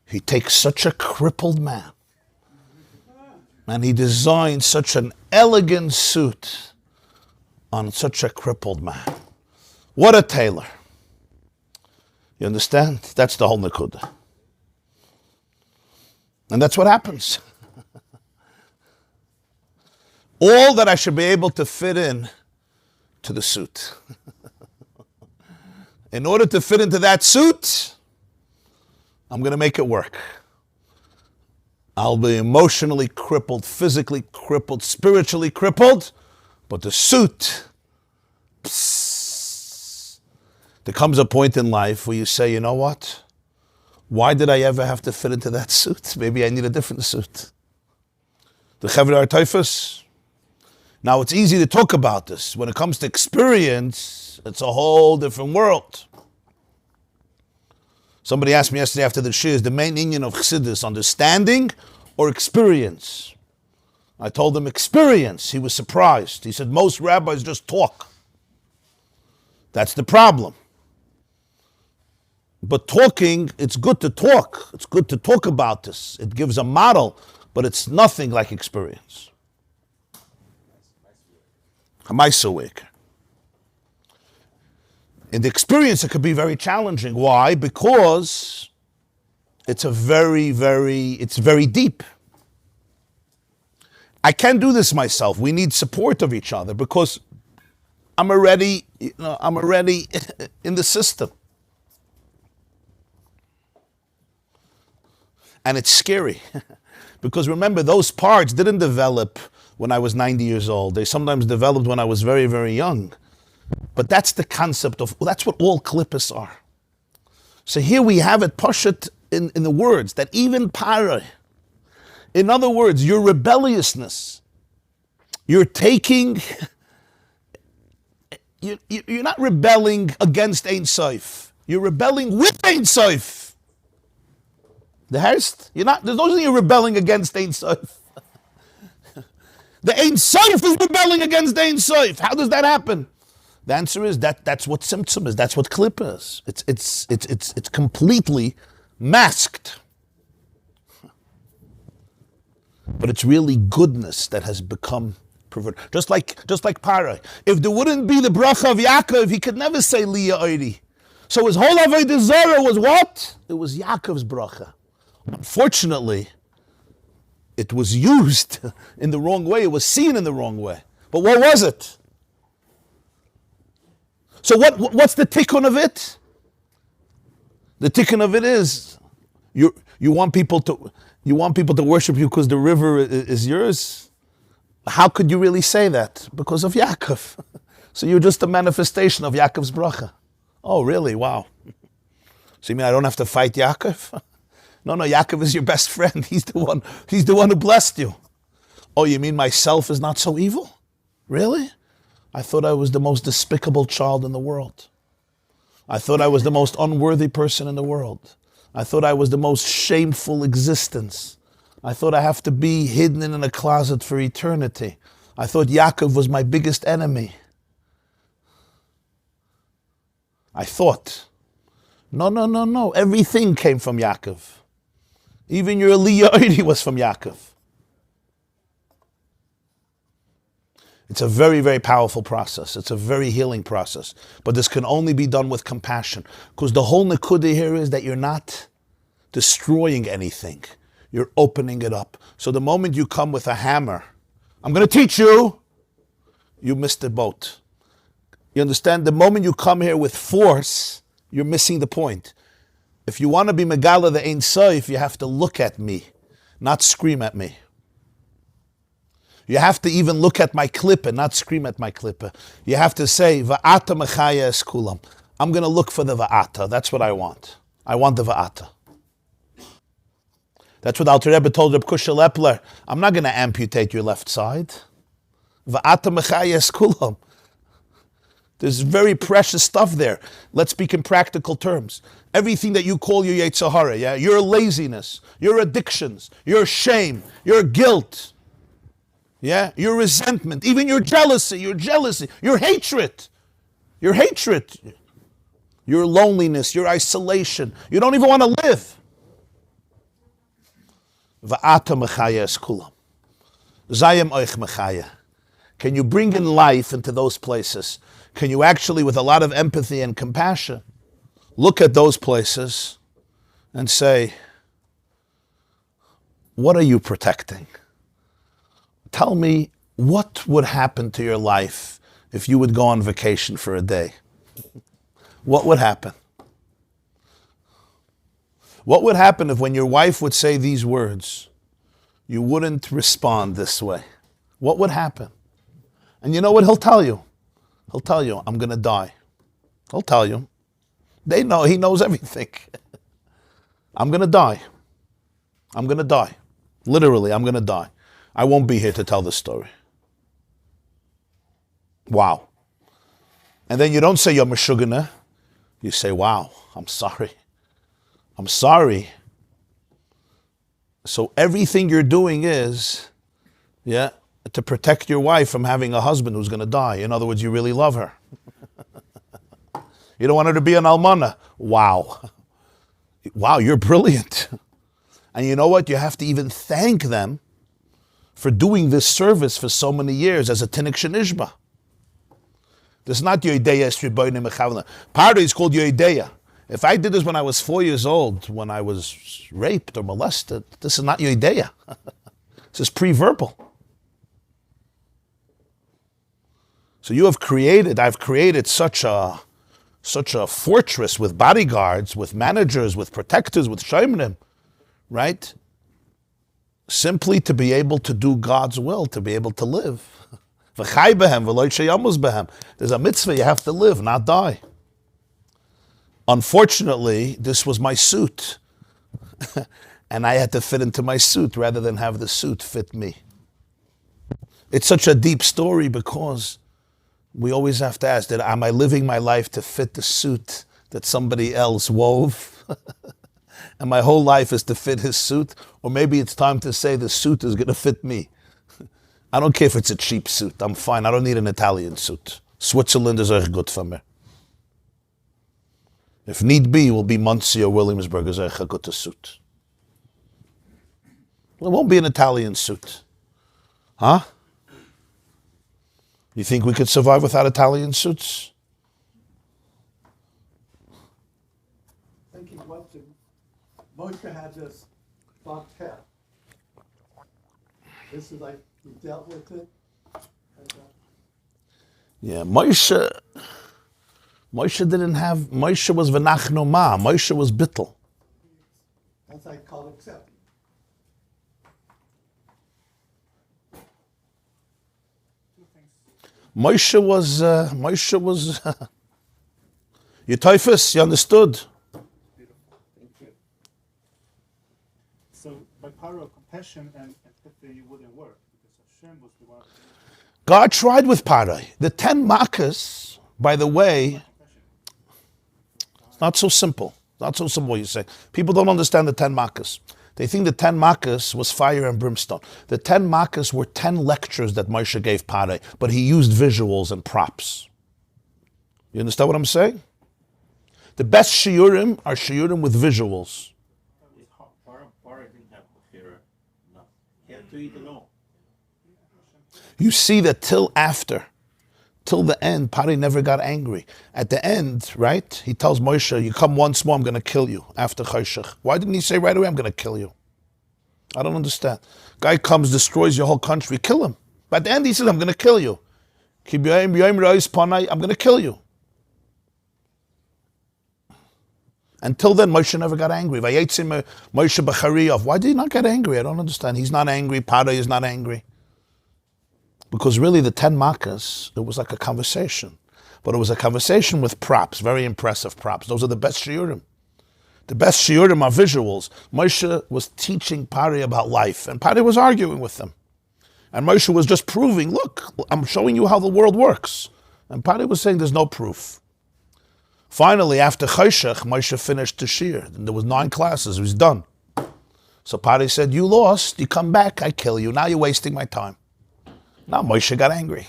He takes such a crippled man, and he designs such an elegant suit on such a crippled man. What a tailor. You understand? That's the whole Nakuda. And that's what happens. All that I should be able to fit in to the suit. In order to fit into that suit, I'm going to make it work. I'll be emotionally crippled, physically crippled, spiritually crippled, but the suit, there comes a point in life where you say, you know what? Why did I ever have to fit into that suit? Maybe I need a different suit. The Chevra Artaifus. Now, it's easy to talk about this. When it comes to experience, it's a whole different world. Somebody asked me yesterday after the shir, is the main inyan of Chassidus understanding or experience? I told him experience. He was surprised. He said, most rabbis just talk. That's the problem. But talking, it's good to talk. It's good to talk about this. It gives a model, but it's nothing like experience. Hamaisa. In the experience, it could be very challenging. Why? Because it's very deep. I can't do this myself. We need support of each other because I'm already in the system. And it's scary. Because remember, those parts didn't develop when I was 90 years old. They sometimes developed when I was very, very young. But that's the concept of, that's what all klippas are. So here we have it pashut in the words that even para, in other words, your rebelliousness, you're taking, you're not rebelling against Ein Sof. You're rebelling with Ein Sof. The Herst, there's no reason you're rebelling against Ein Sof. The Ein Sof is rebelling against Ein Sof. How does that happen? The answer is that's what symptom is. That's what clip is. It's completely masked. But it's really goodness that has become perverted. Just like Para. If there wouldn't be the bracha of Yaakov, he could never say Liya Oiri. So his whole Avodah Zarah was what? It was Yaakov's bracha. Unfortunately, it was used in the wrong way. It was seen in the wrong way. But what was it? So what's the tikkun of it? The tikkun of it is you want people to worship you because the river is yours. How could you really say that? Because of Yaakov. So you're just a manifestation of Yaakov's bracha. Oh, really? Wow. So you mean I don't have to fight Yaakov? No, Yaakov is your best friend. He's the one who blessed you. Oh, you mean myself is not so evil? Really? I thought I was the most despicable child in the world. I thought I was the most unworthy person in the world. I thought I was the most shameful existence. I thought I have to be hidden in a closet for eternity. I thought Yaakov was my biggest enemy. I thought. No. Everything came from Yaakov. Even your Aliyah was from Yaakov. It's a very, very powerful process. It's a very healing process. But this can only be done with compassion. Because the whole nekuda here is that you're not destroying anything. You're opening it up. So the moment you come with a hammer, I'm going to teach you, you missed the boat. You understand? The moment you come here with force, you're missing the point. If you want to be Megala the Ein Sof, you have to look at me, not scream at me. You have to even look at my klippa, not scream at my klippa. You have to say, Va'ata mechaya es kulam. I'm going to look for the Va'ata. That's what I want. I want the Va'ata. That's what Alter Rebbe told Reb Kusha Lepler. I'm not going to amputate your left side. Va'ata mechaya es kulam. There's very precious stuff there. Let's speak in practical terms. Everything that you call your Yetzer Hara, yeah? Your laziness, your addictions, your shame, your guilt, yeah, your resentment, even your jealousy, your hatred, your loneliness, your isolation. You don't even want to live. Va'ata mechaya es kulam. Zayim oich mechaya. Can you bring in life into those places? Can you actually, with a lot of empathy and compassion, look at those places and say, what are you protecting? Tell me, what would happen to your life if you would go on vacation for a day? What would happen? What would happen if when your wife would say these words, you wouldn't respond this way? What would happen? And you know what he'll tell you? He'll tell you, I'm going to die. He'll tell you. They know, he knows everything. I'm going to die. I'm going to die. Literally, I'm going to die. I won't be here to tell this story. Wow. And then you don't say you're meshugana. You say, wow, I'm sorry. I'm sorry. So everything you're doing is, yeah, to protect your wife from having a husband who's going to die. In other words, you really love her. You don't want her to be an almana. Wow. Wow, you're brilliant. And you know what? You have to even thank them for doing this service for so many years as a tinik shenishba. This is not your ideya es ribonim mechavna. Part of it is called your ideya. If I did this when I was 4 years old, when I was raped or molested, this is not your ideya. This is pre-verbal. So I've created such a fortress with bodyguards, with managers, with protectors, with shaymanim, right? Simply to be able to do God's will, to be able to live. There's a mitzvah, you have to live, not die. Unfortunately, this was my suit. And I had to fit into my suit rather than have the suit fit me. It's such a deep story because we always have to ask, am I living my life to fit the suit that somebody else wove? And my whole life is to fit his suit? Or maybe it's time to say the suit is going to fit me. I don't care if it's a cheap suit. I'm fine. I don't need an Italian suit. Switzerland is echt good for me. If need be, it will be Muncie or Williamsburg is echt a good suit. It won't be an Italian suit. Huh? You think we could survive without Italian suits? Thinking question. Moshe had this box cap. This is like he dealt with it. Yeah, Moshe didn't have, Moshe was v'nachnu ma, Moshe was bittul. That's like called accepting. Moshe was, you typhus, you understood? Paro compassion and empathy wouldn't work because Hashem was the one. God tried with Parai. The 10 makas, by the way, it's not so simple. Not so simple, you say. People don't understand the 10 makas. They think the 10 makas was fire and brimstone. The 10 makas were 10 lectures that Moshe gave Parai, but he used visuals and props. You understand what I'm saying? The best shiurim are shiurim with visuals. Paro didn't have Bechira. No. He had to eat alone. You see that till the end, Pari never got angry. At the end, right, he tells Moshe, you come once more, I'm going to kill you after Chayshach. Why didn't he say right away, I'm going to kill you? I don't understand. Guy comes, destroys your whole country, kill him. But at the end, he says, I'm going to kill you. I'm going to kill you. Until then, Moshe never got angry. Why did he not get angry? I don't understand. He's not angry. Pari is not angry. Because really the 10 makas, it was like a conversation. But it was a conversation with props, very impressive props. Those are the best shiurim. The best shiurim are visuals. Moshe was teaching Pari about life, and Pari was arguing with them. And Moshe was just proving, look, I'm showing you how the world works. And Pari was saying there's no proof. Finally, after Chayshach, Moshe finished the shir. And there was 9 classes, it was done. So Pari said, you lost, you come back, I kill you. Now you're wasting my time. Now Moshe got angry.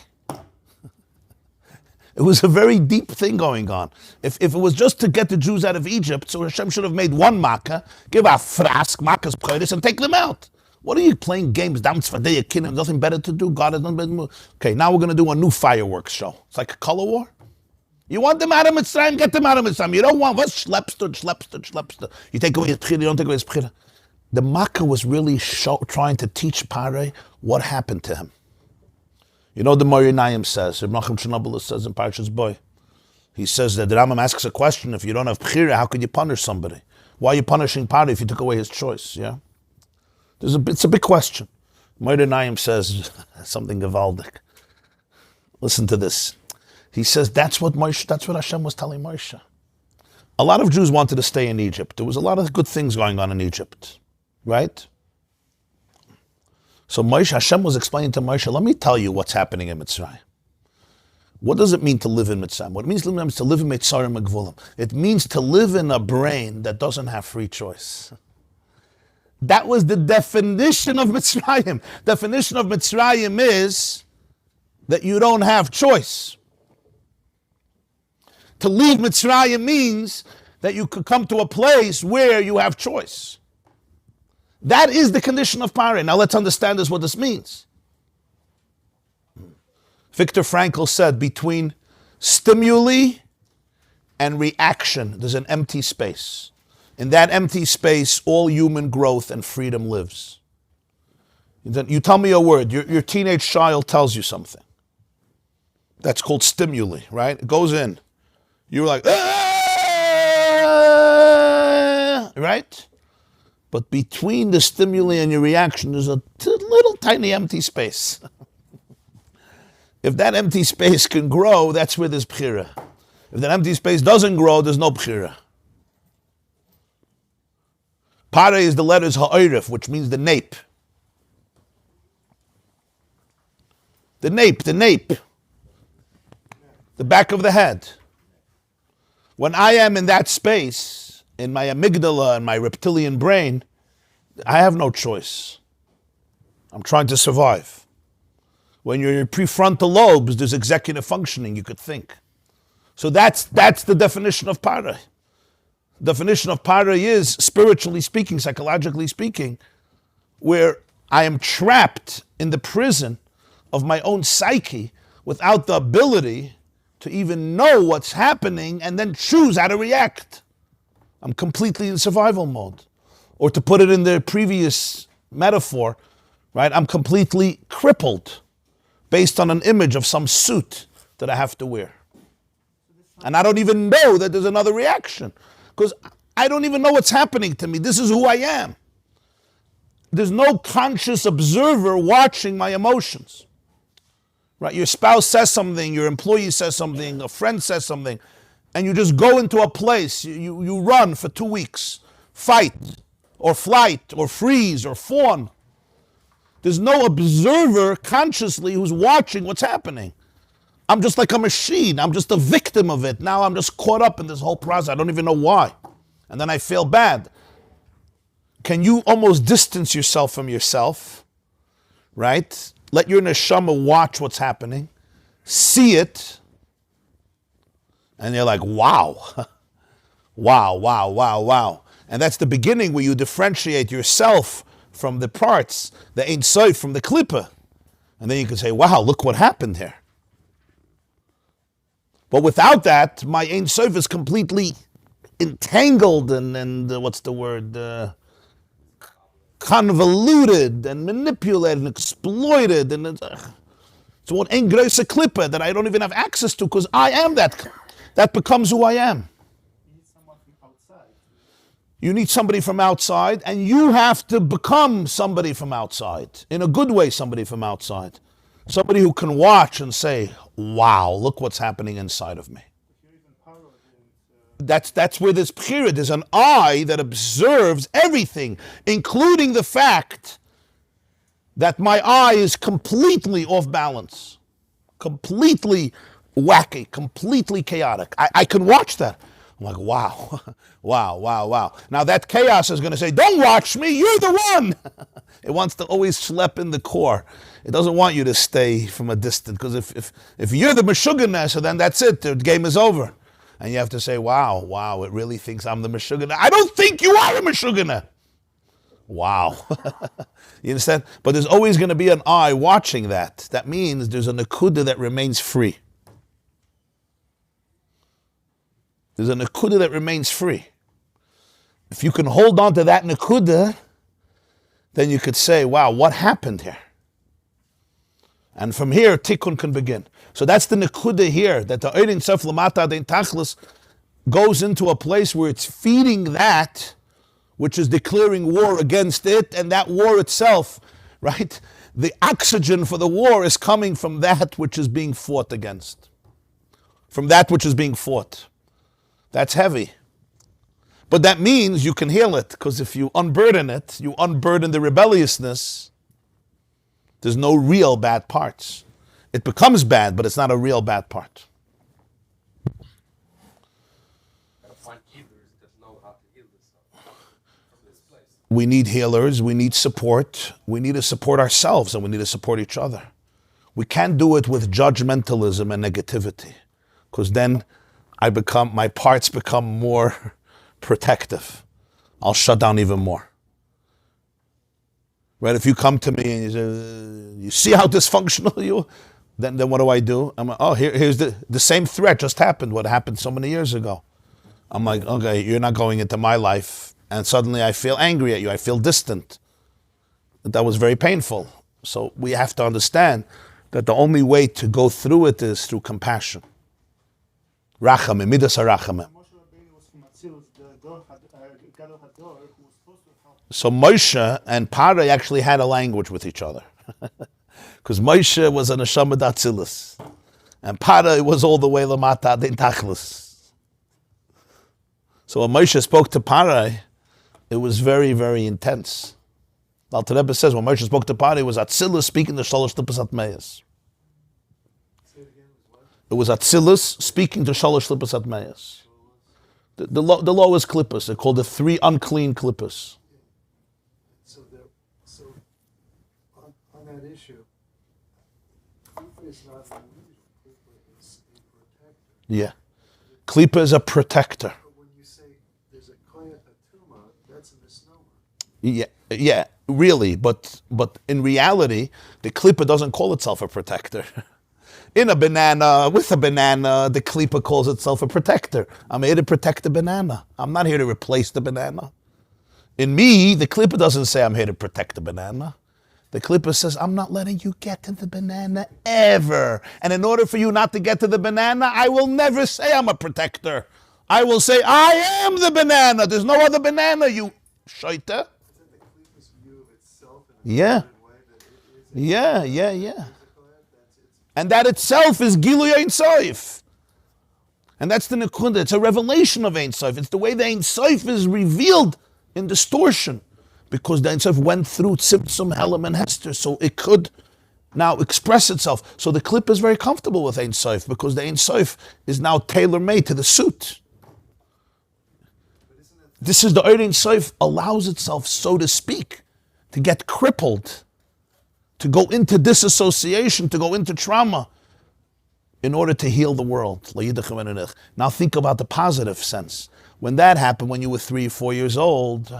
It was a very deep thing going on. If it was just to get the Jews out of Egypt, so Hashem should have made one makkah, give a frask, makkah's p'chodesh, and take them out. What are you playing games? Nothing better to do. God has nothing. Okay, now we're going to do a new fireworks show. It's like a color war. You want them out of Mitzrayim, get them out of Mitzrayim. You don't want what's schlepster. You take away his p'chira, you don't take away his p'chira. The makkah was really trying to teach Pare what happened to him. You know the Morinayim says, Reb Nachum Chernobyl says in Parshas Boy, he says that the Rambam asks a question, if you don't have Bechira, how could you punish somebody? Why are you punishing Pari if you took away his choice? Yeah, it's a big question. Morinayim says something gewaldig. Listen to this. He says that's what Hashem was telling Moshe. A lot of Jews wanted to stay in Egypt. There was a lot of good things going on in Egypt, right? So Hashem was explaining to Moshe, let me tell you what's happening in Mitzrayim. What does it mean to live in Mitzrayim? What it means to live in Mitzrayim Megvulim. It means to live in a brain that doesn't have free choice. That was the definition of Mitzrayim. Definition of Mitzrayim is that you don't have choice. To leave Mitzrayim means that you could come to a place where you have choice. That is the condition of Pari. Now let's understand what this means. Viktor Frankl said between stimuli and reaction, there's an empty space. In that empty space, all human growth and freedom lives. You tell me a word, your teenage child tells you something. That's called stimuli, right? It goes in. You're like, ah! Right? But between the stimuli and your reaction, there's a little tiny empty space. If that empty space can grow, that's where there's bechira. If that empty space doesn't grow, there's no bechira. Pare is the letters ha'orif, which means the nape. The nape. The back of the head. When I am in that space, in my amygdala and my reptilian brain, I have no choice. I'm trying to survive. When you're in your prefrontal lobes, there's executive functioning, you could think. So that's the definition of para. Definition of para is, spiritually speaking, psychologically speaking, where I am trapped in the prison of my own psyche without the ability to even know what's happening and then choose how to react. I'm completely in survival mode. Or to put it in the previous metaphor, right? I'm completely crippled based on an image of some suit that I have to wear. And I don't even know that there's another reaction because I don't even know what's happening to me. This is who I am. There's no conscious observer watching my emotions. Right? Your spouse says something, your employee says something, a friend says something, and you just go into a place, you run for 2 weeks, fight, or flight, or freeze, or fawn. There's no observer consciously who's watching what's happening. I'm just like a machine. I'm just a victim of it. Now I'm just caught up in this whole process. I don't even know why. And then I feel bad. Can you almost distance yourself from yourself, right? Let your neshama watch what's happening, see it, and you're like, wow, wow, wow, wow, wow. And that's the beginning where you differentiate yourself from the parts, the Ein Sof from the Klippah. And then you can say, wow, look what happened here. But without that, my Ein Sof is completely entangled and what's the word? Convoluted and manipulated and exploited. And so what Ein Große Klippah that I don't even have access to because I am that. That becomes who I am. You need someone from outside. You need somebody from outside, and you have to become somebody from outside. In a good way, somebody from outside. Somebody who can watch and say, wow, look what's happening inside of me. That's where this period is an eye that observes everything, including the fact that my eye is completely off balance, completely wacky, completely chaotic. I can watch that. I'm like, wow, wow, wow, wow. Now that chaos is going to say, don't watch me, you're the one. It wants to always schlep in the core. It doesn't want you to stay from a distance, because if you're the Meshuggah, so then that's it, the game is over. And you have to say, wow, it really thinks I'm the Meshuggah. I don't think you are a Meshuggah. Wow. You understand? But there's always going to be an eye watching that. That means there's a Nakuda that remains free. There's a Nakuda that remains free. If you can hold on to that Nakuda, then you could say, wow, what happened here? And from here, Tikkun can begin. So that's the Nakuda here, that the Ein Sof Lamata Dein Tachlis goes into a place where it's feeding that which is declaring war against it, and that war itself, right? The oxygen for the war is coming from that which is being fought against. From that which is being fought. That's heavy. But that means you can heal it, because if you unburden it, you unburden the rebelliousness, there's no real bad parts. It becomes bad, but it's not a real bad part. We need healers, we need support, we need to support ourselves, and we need to support each other. We can't do it with judgmentalism and negativity, because then my parts become more protective. I'll shut down even more. Right? If you come to me and you say, you see how dysfunctional you are? Then what do? I'm like, oh, here's the same threat just happened, what happened so many years ago. I'm like, okay, you're not going into my life, and suddenly I feel angry at you, I feel distant. That was very painful. So we have to understand that the only way to go through it is through compassion. Rachamim, midas harachamim. So Moshe and Parai actually had a language with each other. Because Moshe was an neshama d'Atzilus, and Parai was all the way lamata dein tachlis. So when Moshe spoke to Parai, it was very, very intense. The Alter Rebbe says when Moshe spoke to Parai, it was Atzilus speaking to Shalosh Lippos Atmeyas. It was Atzilus speaking to Shalosh Lippos Atmeyas. The lowest klippos. They're called the 3 unclean klippos. So on that issue, Klipa is not an individual. Klipa is a protector. Yeah. Klipa is a protector. But when you say there's a koyach atuma, that's a misnomer. Yeah, really. But in reality, the Klipa doesn't call itself a protector. In a banana, with a banana, the Klipa calls itself a protector. I'm here to protect the banana. I'm not here to replace the banana. In me, the Klipa doesn't say I'm here to protect the banana. The Klipa says, I'm not letting you get to the banana ever. And in order for you not to get to the banana, I will never say I'm a protector. I will say, I am the banana. There's no other banana, you shaita. Is that the Klipa's view of itself in a Yeah. way that it is? Yeah. And that itself is Gilui Ein Sof. And that's the Nekuda. It's a revelation of Ein Sof. It's the way the Ein Sof is revealed in distortion. because the Ein Sof went through Tzimtzum, Helam, and Hester, so it could now express itself. So the clip is very comfortable with Ein Sof, because the Ein Sof is now tailor-made to the suit. This is the Ein Sof allows itself, so to speak, to get crippled, to go into disassociation, to go into trauma, in order to heal the world. Now think about the positive sense. When that happened, when you were 3 or 4 years old,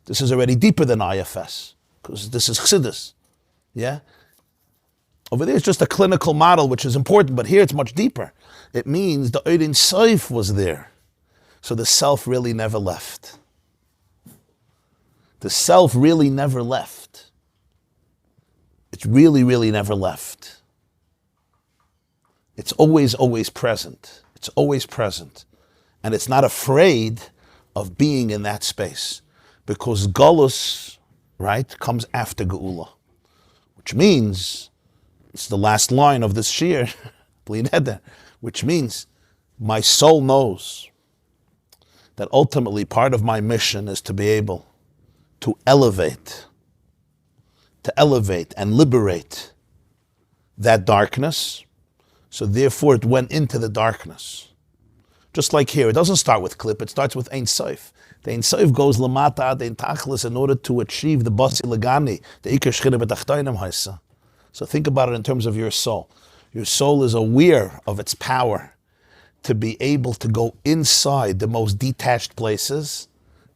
this is already deeper than IFS, because this is Chassidus. Yeah? Over there it's just a clinical model, which is important, but here it's much deeper. It means the Ein Sof was there. So the self really never left. The self really never left. It's really, really never left. It's always, always present. It's always present. And it's not afraid of being in that space. Because Golus, right, comes after Geula. Which means, it's the last line of this shir, which means, my soul knows that ultimately part of my mission is to be able to elevate and liberate that darkness. So therefore it went into the darkness. Just like here, it doesn't start with klip, it starts with Ein Sof. The Ein Sof goes lamata ad ein tachlis in order to achieve the Basi Legani, the Iker Shchina b'tachtonim haisa. So think about it in terms of your soul. Your soul is aware of its power to be able to go inside the most detached places,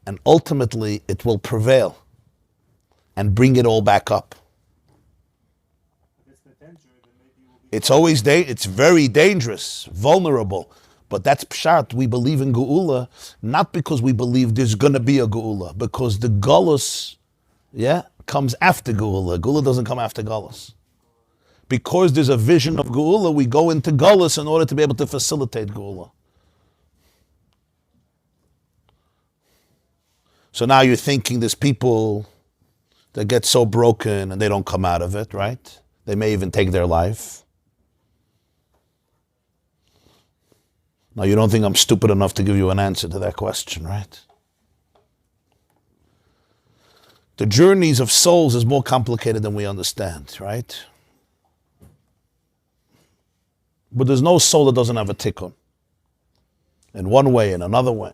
and ultimately it will prevail and bring it all back up. It's always it's very dangerous, vulnerable, but that's pshat. We believe in Geula, not because we believe there's going to be a Geula, because the Golus, comes after Geula. Geula doesn't come after Golus. Because there's a vision of Geula, we go into Golus in order to be able to facilitate Geula. So now you're thinking there's people that get so broken and they don't come out of it, right? They may even take their life. Now you don't think I'm stupid enough to give you an answer to that question, right? The journeys of souls is more complicated than we understand, right? But there's no soul that doesn't have a tikkun. In one way, in another way.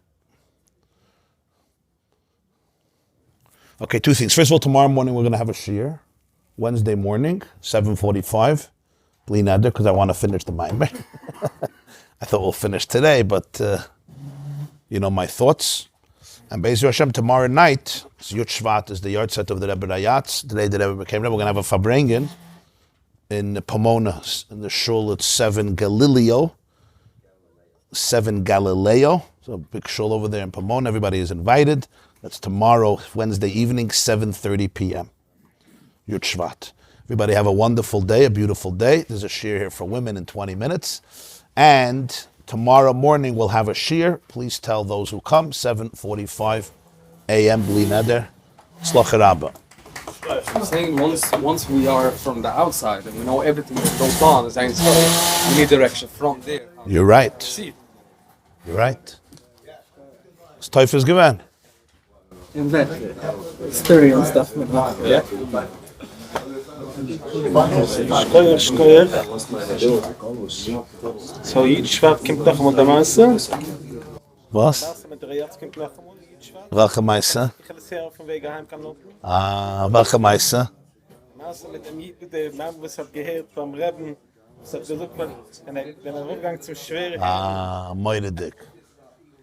Okay, 2 things. First of all, tomorrow morning we're going to have a shir. Wednesday morning, 7:45. Bli neder, because I want to finish the Maamar. I thought we'll finish today, but my thoughts. And Be'ez Hashem, tomorrow night, Yud Shvat is the yard set of the Rebbe Rayatz. Today the Rebbe became Rebbe. We're going to have a Fabrengen in Pomona, in the shul at 7 Galileo. 7 Galileo. So a big shul over there in Pomona. Everybody is invited. That's tomorrow, Wednesday evening, 7:30 p.m. Yud Shvat. Everybody have a wonderful day, a beautiful day. There's a shir here for women in 20 minutes. And tomorrow morning we'll have a shir. Please tell those who come, 7:45 a.m. Bli neder. Tzlach Rabba. I'm saying once we are from the outside and we know everything that goes on, as Ein Sof, we need direction from there. You're right. See. You're right. It's Teufels gewesen. In that story and stuff. Yeah. So Yud Shvat kommt noch einmal der Masse. Was? Welche Meise? Ich habe es hier auf dem Weg heim kann laufen. Welche Meise? Masse mit dem Jid, der Mann, was hat gehört vom Reben, was hat gesagt, wenn Rückgang zum Schweren.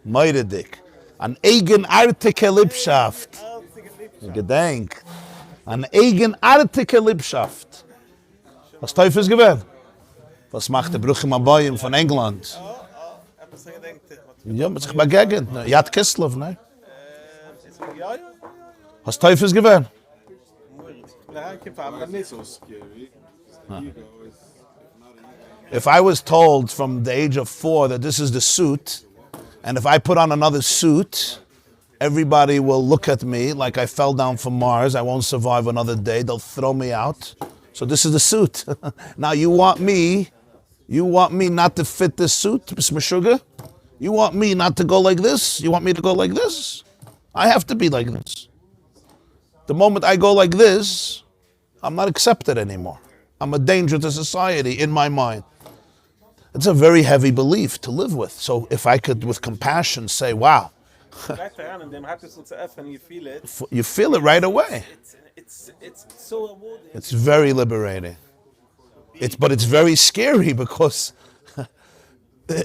Moide dick. An eigenartige Liebschaft. Gedenk. An eigenartige Liebschaft. Was Teufels gewesen? Was macht der Bruch im Abayim von England? Ja, mit sich begegnet. Yad Kislev, ne? Was Teufels gewesen? If I was told from the age of 4 that this is the suit, and if I put on another suit, everybody will look at me like I fell down from Mars. I won't survive another day. They'll throw me out. So this is the suit. Now you want me not to fit this suit, Mr. Sugar? You want me not to go like this? You want me to go like this? I have to be like this. The moment I go like this, I'm not accepted anymore. I'm a danger to society in my mind. It's a very heavy belief to live with. So if I could, with compassion, say, wow, you feel it right away. It's so rewarding. It's very liberating. But it's very scary because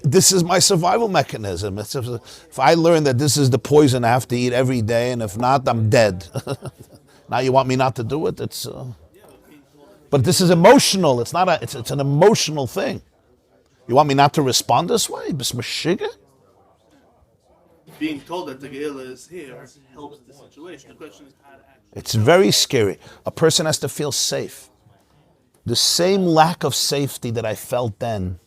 this is my survival mechanism. If I learn that this is the poison I have to eat every day, and if not, I'm dead. Now you want me not to do it? But this is emotional. It's not it's an emotional thing. You want me not to respond this way? Being told that the Geila is here helps the situation. The question is how to act. It's very scary. A person has to feel safe. The same lack of safety that I felt then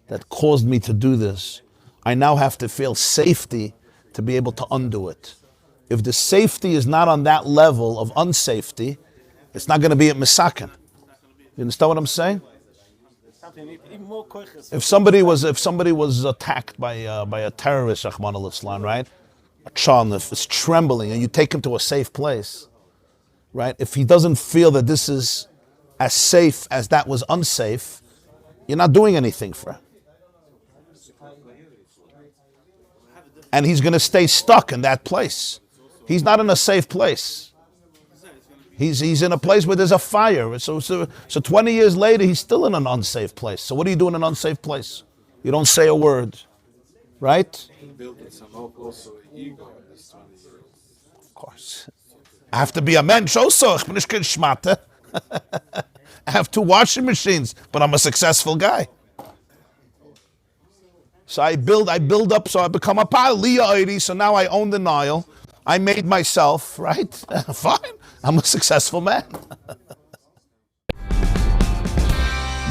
that caused me to do this, I now have to feel safety to be able to undo it. If the safety is not on that level of unsafety, it's not going to be at Misakin. You understand what I'm saying? If somebody was attacked by a terrorist, Rahman al-Islam, right? A child is trembling, and you take him to a safe place, right? If he doesn't feel that this is as safe as that was unsafe, you're not doing anything for him. And he's going to stay stuck in that place. He's not in a safe place. He's in a place where there's a fire. So 20 years later, he's still in an unsafe place. So what do you do in an unsafe place? You don't say a word, right? Of course. I have to be a mensch also. I have 2 washing machines, but I'm a successful guy. So I build up, so I become a Pali, so now I own the Nile. I made myself, right? Fine. I'm a successful man.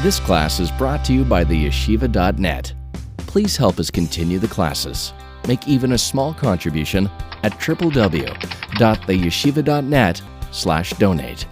This class is brought to you by theyeshiva.net. Please help us continue the classes. Make even a small contribution at www.theyeshiva.net/donate.